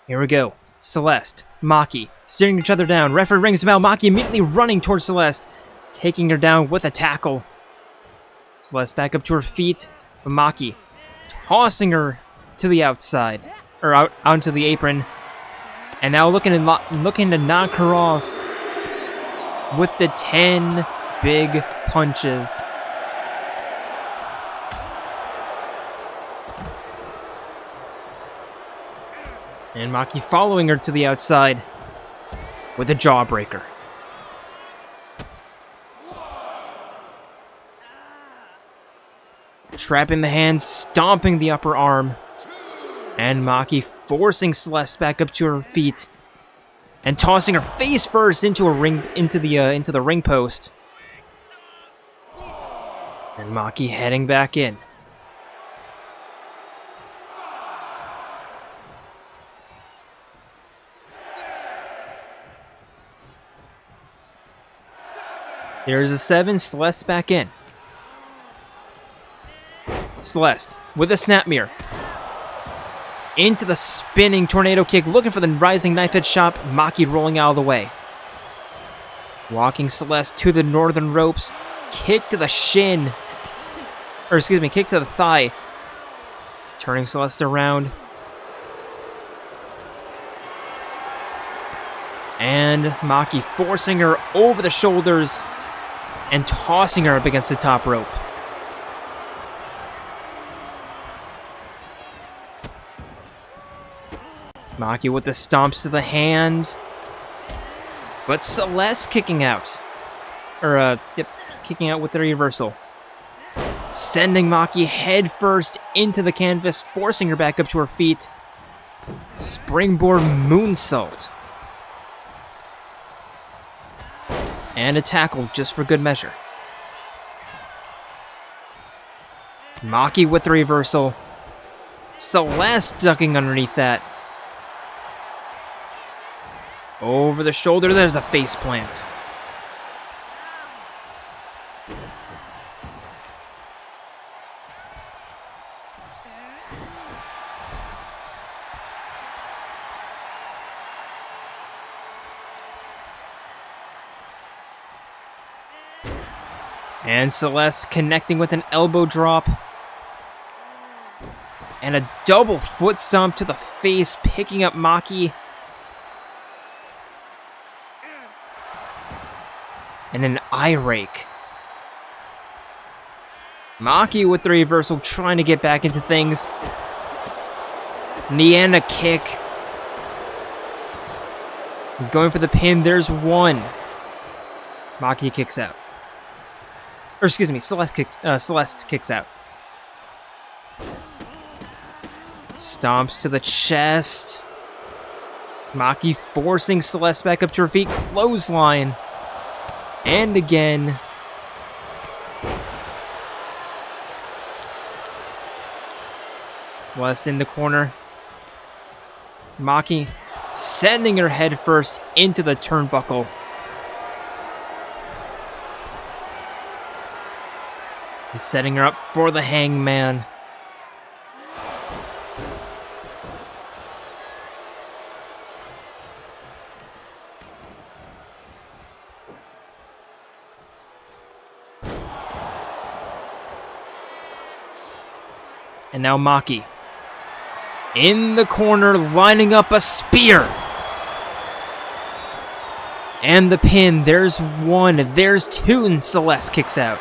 Here we go. Celeste, Maki, staring each other down. Referee rings the bell. Maki immediately running towards Celeste, taking her down with a tackle. Celeste back up to her feet. Maki tossing her to the outside, or out onto the apron, and now looking to knock her off with the 10 big punches. And Maki following her to the outside with a jawbreaker. Trapping the hand, stomping the upper arm. And Maki forcing Celeste back up to her feet and tossing her face first into the ring post. And Maki heading back in. There's a 7, Celeste back in. Celeste with a snap mirror. Into the spinning tornado kick, looking for the rising knife edge chop. Maki rolling out of the way. Walking Celeste to the northern ropes. Kick to the shin. Or excuse me, kick to the thigh. Turning Celeste around. And Maki forcing her over the shoulders and tossing her up against the top rope. Maki with the stomps to the hand. But Celeste kicking out. Kicking out with the reversal. Sending Maki head first into the canvas, forcing her back up to her feet. Springboard moonsault. And a tackle just for good measure. Maki with the reversal. Celeste ducking underneath that. Over the shoulder, there's a face plant. And Celeste connecting with an elbow drop. And a double foot stomp to the face, picking up Maki. And an eye rake. Maki with the reversal, trying to get back into things. Knee and a kick. Going for the pin, there's one. Maki kicks out. Or excuse me, Celeste kicks out. Stomps to the chest. Maki forcing Celeste back up to her feet. Clothesline. And again. Celeste in the corner. Maki sending her head first into the turnbuckle. And setting her up for the hangman. And now Maki. In the corner, lining up a spear. And the pin. There's one. There's two. And Celeste kicks out.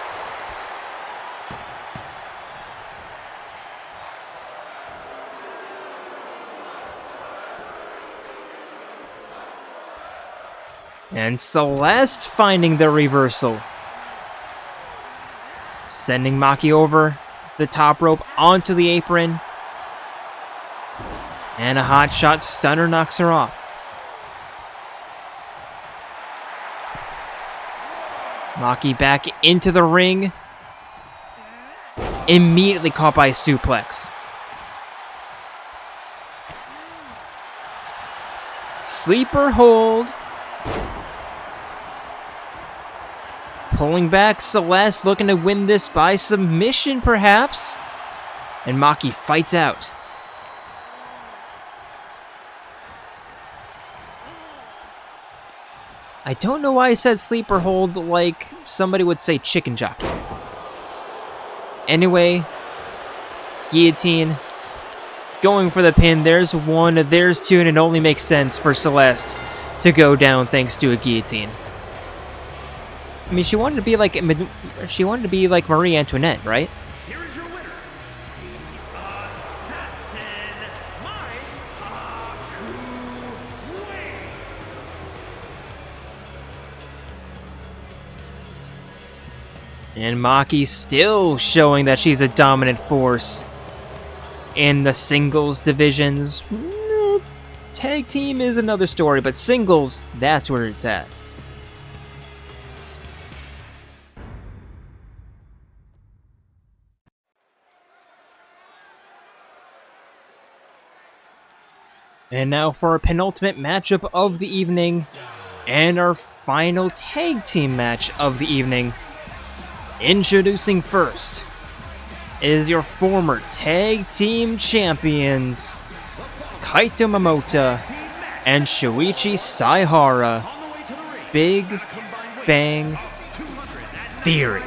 And Celeste finding the reversal. Sending Maki over the top rope onto the apron. And a hot shot stunner knocks her off. Maki back into the ring. Immediately caught by a suplex. Sleeper hold. Pulling back, Celeste looking to win this by submission, perhaps. And Maki fights out. I don't know why I said sleeper hold like somebody would say chicken jockey. Anyway, guillotine. Going for the pin. There's one, there's two, and it only makes sense for Celeste to go down thanks to a guillotine. I mean, she wanted to be like Marie Antoinette, right? Here is your winner, the Assassin, And Maki still showing that she's a dominant force in the singles divisions. Tag team is another story, but singles, that's where it's at. And now for our penultimate matchup of the evening, and our final tag team match of the evening. Introducing first is your former tag team champions, Kaito Momota and Shuichi Saihara. Big Bang Theory.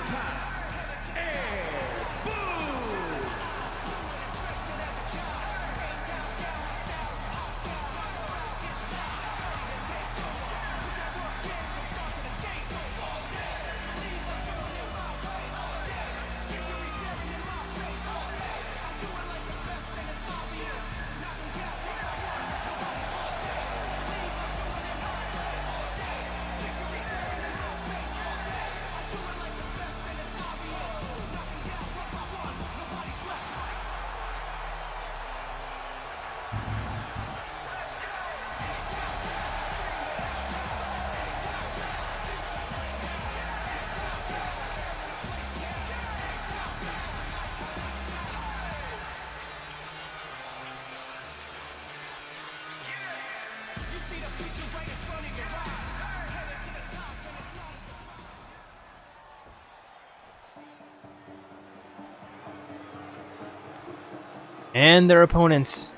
And their opponents.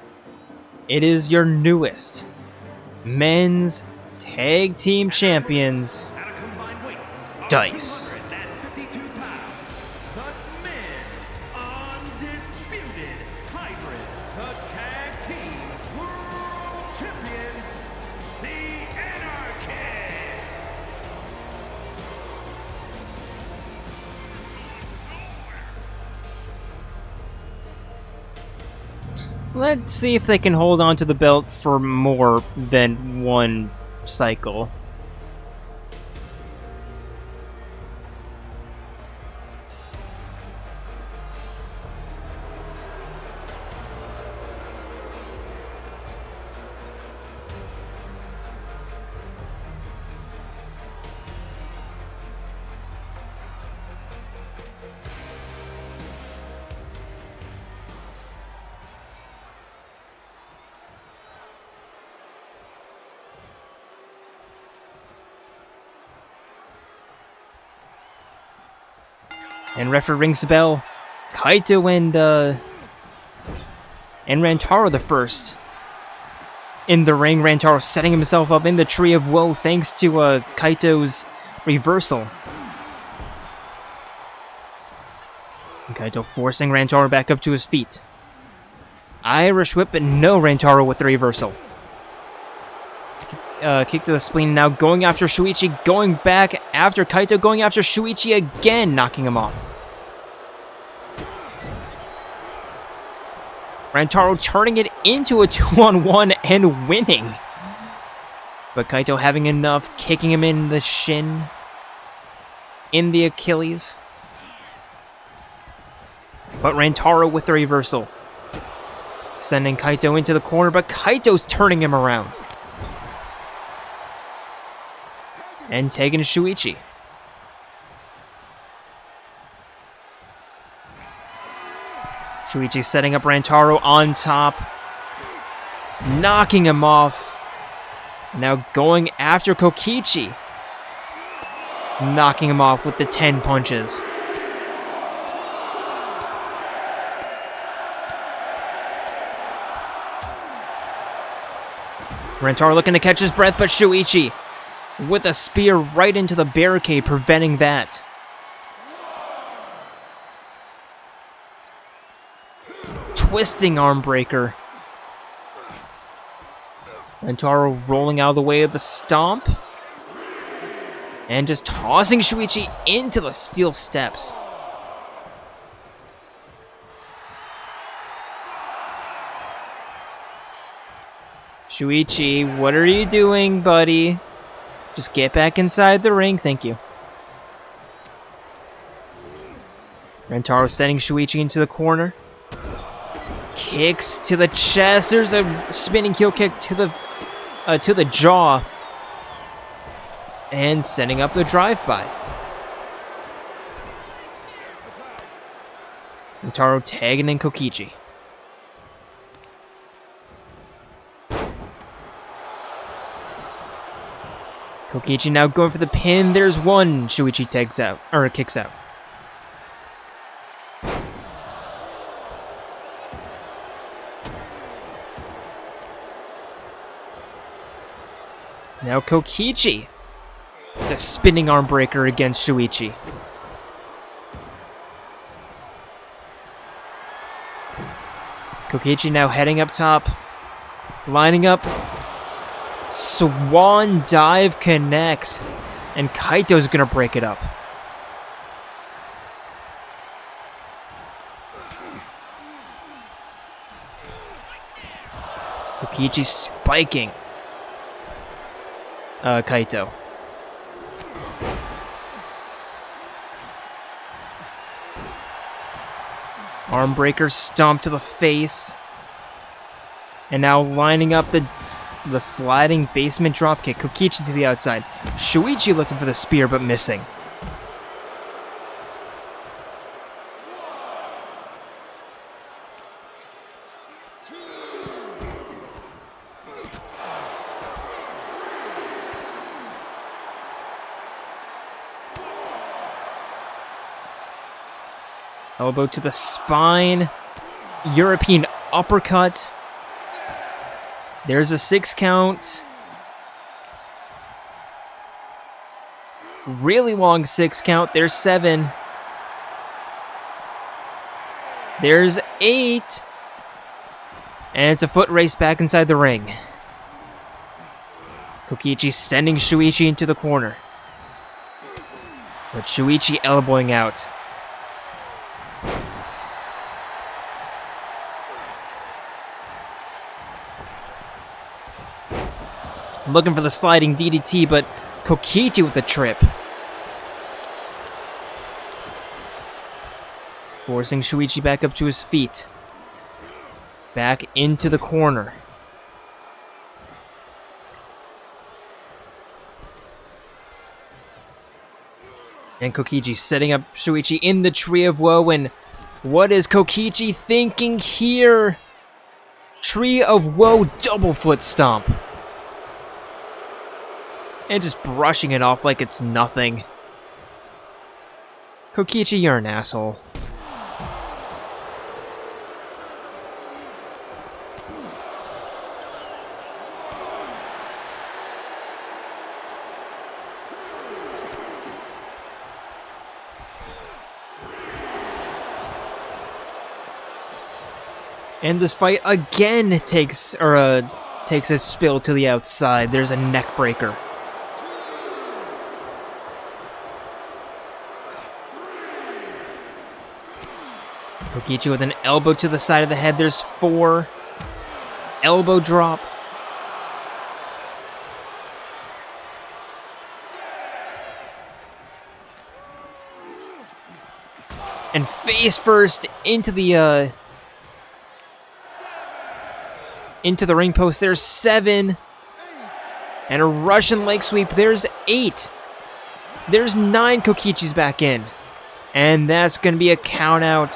It is your newest men's tag team champions, D.I.C.E. Let's see if they can hold on to the belt for more than one cycle. And referee rings the bell. Kaito and Rantaro the first. In the ring, Rantaro setting himself up in the Tree of Woe thanks to Kaito's reversal. And Kaito forcing Rantaro back up to his feet. Irish whip, but no Rantaro with the reversal. Kick to the spleen, now going after Shuichi, going back after Kaito, going after Shuichi again, knocking him off. Rantaro turning it into a 2-on-1 and winning. But Kaito having enough, kicking him in the shin, in the Achilles. But Rantaro with the reversal. Sending Kaito into the corner, but Kaito's turning him around. And taking Shuichi. Shuichi setting up Rantaro on top. Knocking him off. Now going after Kokichi. Knocking him off with the 10 punches. Rantaro looking to catch his breath, but Shuichi with a spear right into the barricade, preventing that. Twisting arm breaker. Rantaro rolling out of the way of the stomp. And just tossing Shuichi into the steel steps. Shuichi, what are you doing, buddy? Just get back inside the ring, thank you. Rantaro sending Shuichi into the corner. Kicks to the chest. There's a spinning heel kick to the jaw. And setting up the drive-by. Rantaro tagging in Kokichi. Kokichi now going for the pin. There's one. Shuichi tags out, or kicks out. Now Kokichi. The spinning arm breaker against Shuichi. Kokichi now heading up top. Lining up. Swan dive connects. And Kaito's gonna break it up. Kokichi spiking Kaito. Arm breaker stomp to the face. And now lining up the sliding basement dropkick. Kokichi to the outside. Shuichi looking for the spear but missing. Elbow to the spine. European uppercut. There's a 6 count. Really long 6 count. There's 7. There's 8. And it's a foot race back inside the ring. Kokichi sending Shuichi into the corner. But Shuichi elbowing out. Looking for the sliding DDT, but Kokichi with the trip. Forcing Shuichi back up to his feet. Back into the corner. And Kokichi setting up Shuichi in the Tree of Woe, and what is Kokichi thinking here? Tree of Woe double foot stomp. And just brushing it off like it's nothing. Kokichi, you're an asshole. And this fight again takes a spill to the outside. There's a neck breaker. Kokichi with an elbow to the side of the head. There's 4. Elbow drop. And face first into the ring post. There's 7. And a Russian leg sweep. There's 8. There's 9. Kokichi's back in. And that's going to be a count out.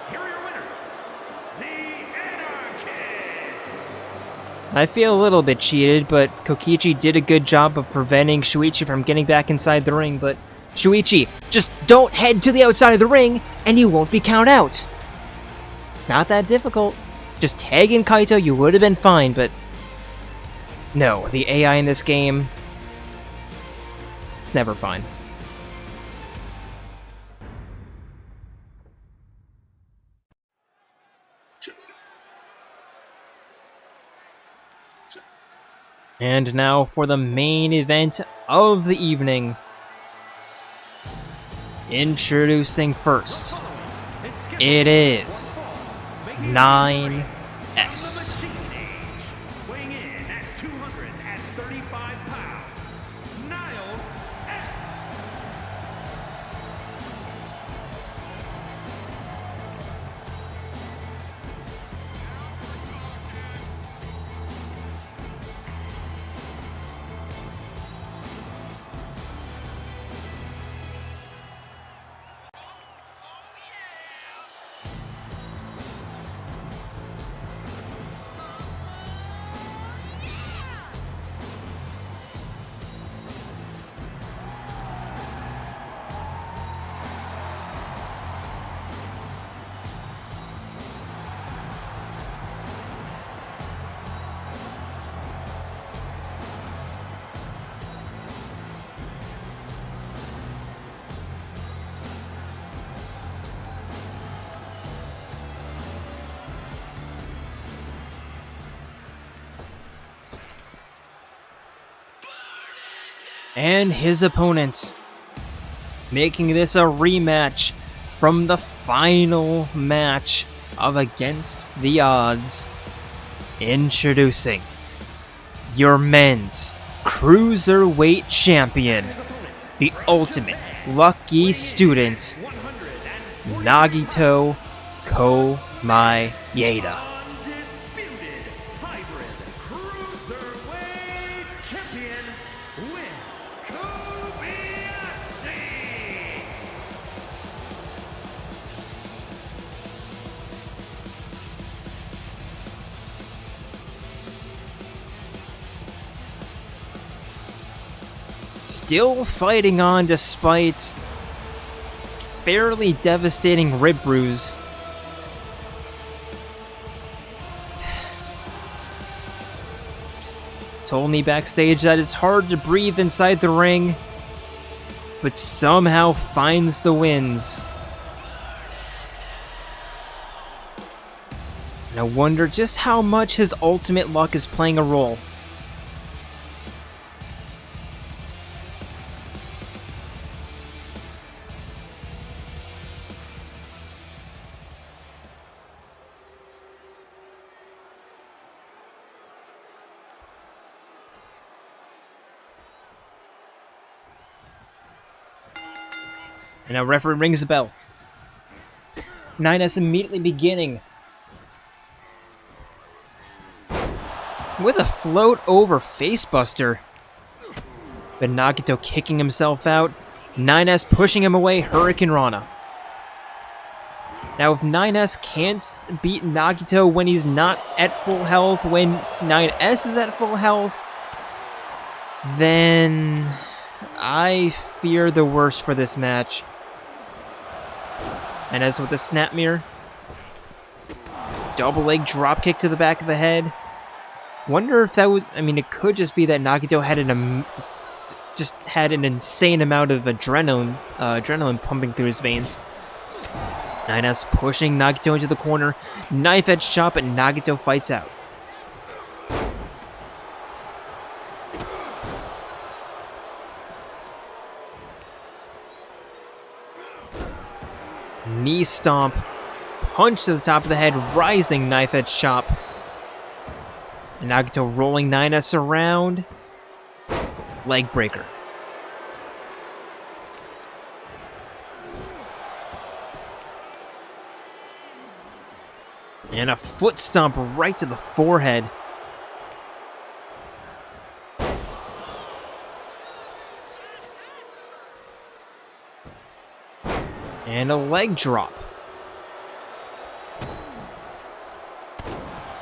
Here are your winners, the Anarchists. I feel a little bit cheated, but Kokichi did a good job of preventing Shuichi from getting back inside the ring. But Shuichi, just don't head to the outside of the ring and you won't be count out. It's not that difficult. Just tag in Kaito, you would have been fine, but no, the AI in this game, it's never fine. And now for the main event of the evening. Introducing first, it is 9S. Weighing in at 235 pounds, Niles S. And his opponent, making this a rematch from the final match of Against the Odds. Introducing your men's cruiserweight champion, the ultimate lucky student, Nagito Komaeda. Undisputed hybrid cruiserweight champion with Kobayashi. Still fighting on despite fairly devastating rib bruise. Told me backstage that it's hard to breathe inside the ring, but somehow finds the wins. And I wonder just how much his ultimate luck is playing a role. And now referee rings the bell. 9S immediately beginning with a float over facebuster. But Nagito kicking himself out. 9S pushing him away, Hurricane Rana. Now if 9S can't beat Nagito when he's not at full health, when 9S is at full health, then I fear the worst for this match. And as with the snap mirror, double leg drop kick to the back of the head. Wonder if that was, I mean, it could just be that Nagito had an insane amount of adrenaline pumping through his veins. 9S pushing Nagito into the corner, knife edge chop, and Nagito fights out. Knee stomp, punch to the top of the head, rising knife edge chop. Nagito rolling 9S around, leg breaker. And a foot stomp right to the forehead. And a leg drop.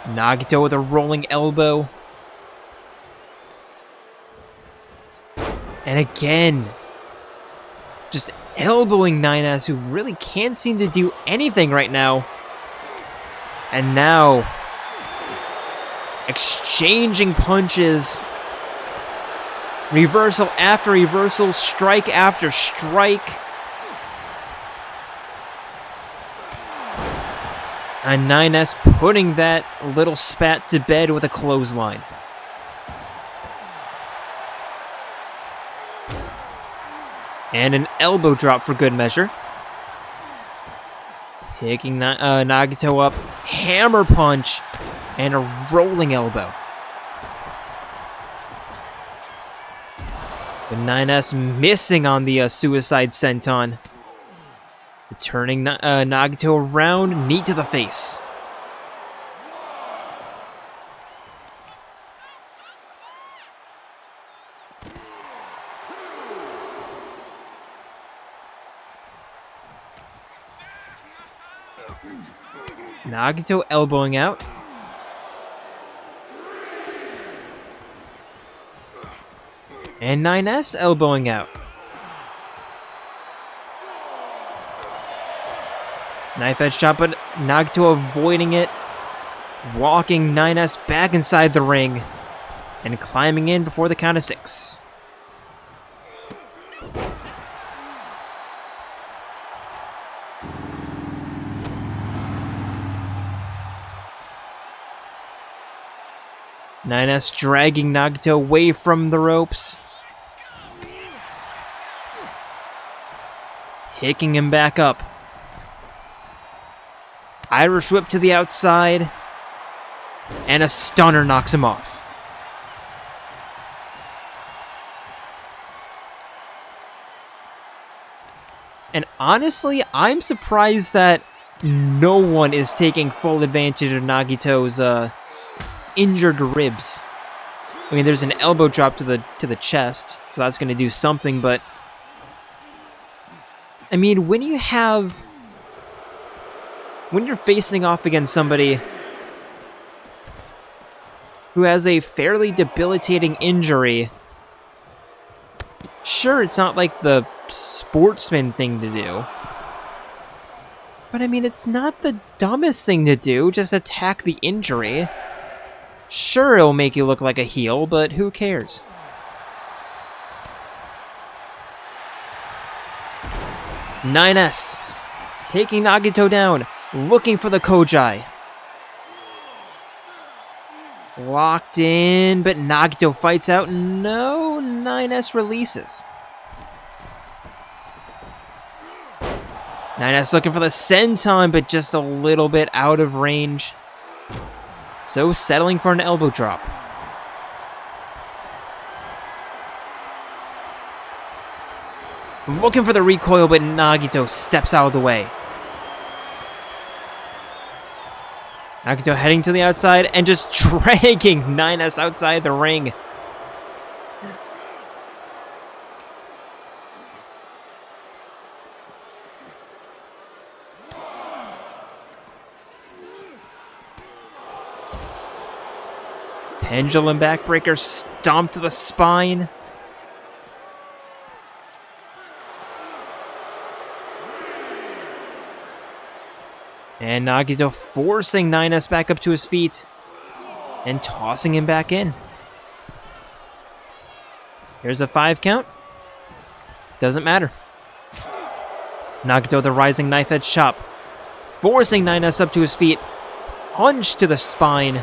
Nagito with a rolling elbow. And again, just elbowing 9S, who really can't seem to do anything right now. And now, exchanging punches. Reversal after reversal, strike after strike. And 9S putting that little spat to bed with a clothesline. And an elbow drop for good measure. Picking Nagito up, hammer punch, and a rolling elbow. The 9S missing on the suicide senton. Turning Nagito around, knee to the face. Nagito elbowing out. And 9S elbowing out. Knife edge chop, but Nagito avoiding it. Walking 9S back inside the ring. And climbing in before the count of 6. Nine S dragging Nagito away from the ropes. Picking him back up. Irish whip to the outside. And a stunner knocks him off. And honestly, I'm surprised that no one is taking full advantage of Nagito's injured ribs. I mean, there's an elbow drop to the chest, so that's going to do something, but I mean, when you're facing off against somebody who has a fairly debilitating injury, sure, it's not like the sportsman thing to do, but I mean, it's not the dumbest thing to do, just attack the injury. Sure, it'll make you look like a heel, but who cares? Nine S taking Nagito down, looking for the Kojai. Locked in, but Nagito fights out. No, 9S releases. 9S looking for the senton, but just a little bit out of range. So settling for an elbow drop. Looking for the recoil, but Nagito steps out of the way. Nagito heading to the outside and just dragging 9S outside the ring. Pendulum backbreaker, stomp to the spine. And Nagito forcing 9S back up to his feet and tossing him back in. Here's a 5 count. Doesn't matter. Nagito the rising knife edge chop, forcing 9S up to his feet. Punch to the spine.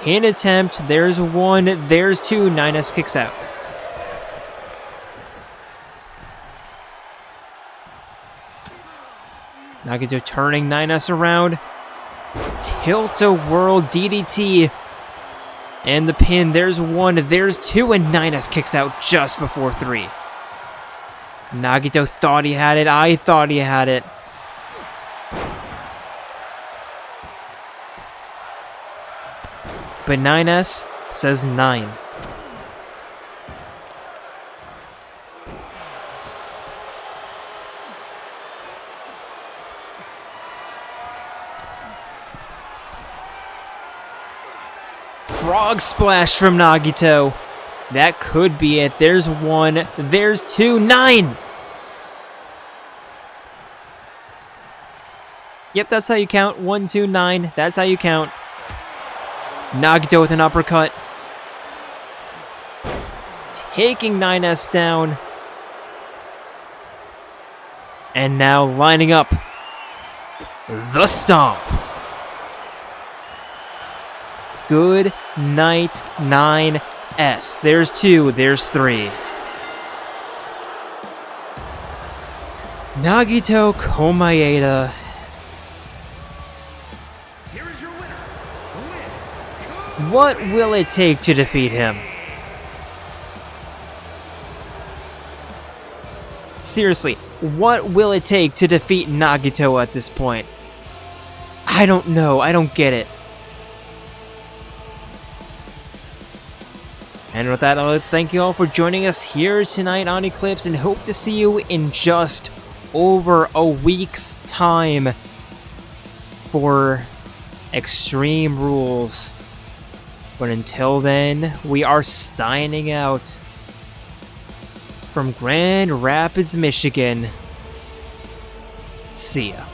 Pin attempt. There's 1. There's 2. 9S kicks out. Nagito turning 9S around. Tilt-a-whirl DDT. And the pin. There's 1. There's 2. And 9S kicks out just before 3. Nagito thought he had it. I thought he had it. But 9S says 9. Frog splash from Nagito. That could be it. There's 1. There's 2. 9! Yep, that's how you count. 1, 2, 9. That's how you count. Nagito with an uppercut. Taking 9S down. And now lining up the stomp. Good night, 9S. There's 2. There's 3. Nagito Komaeda. What will it take to defeat him? Seriously, what will it take to defeat Nagito at this point? I don't know. I don't get it. And with that, I'd like to thank you all for joining us here tonight on Eclipse, and hope to see you in just over a week's time for Extreme Rules. But until then, we are signing out from Grand Rapids, Michigan. See ya.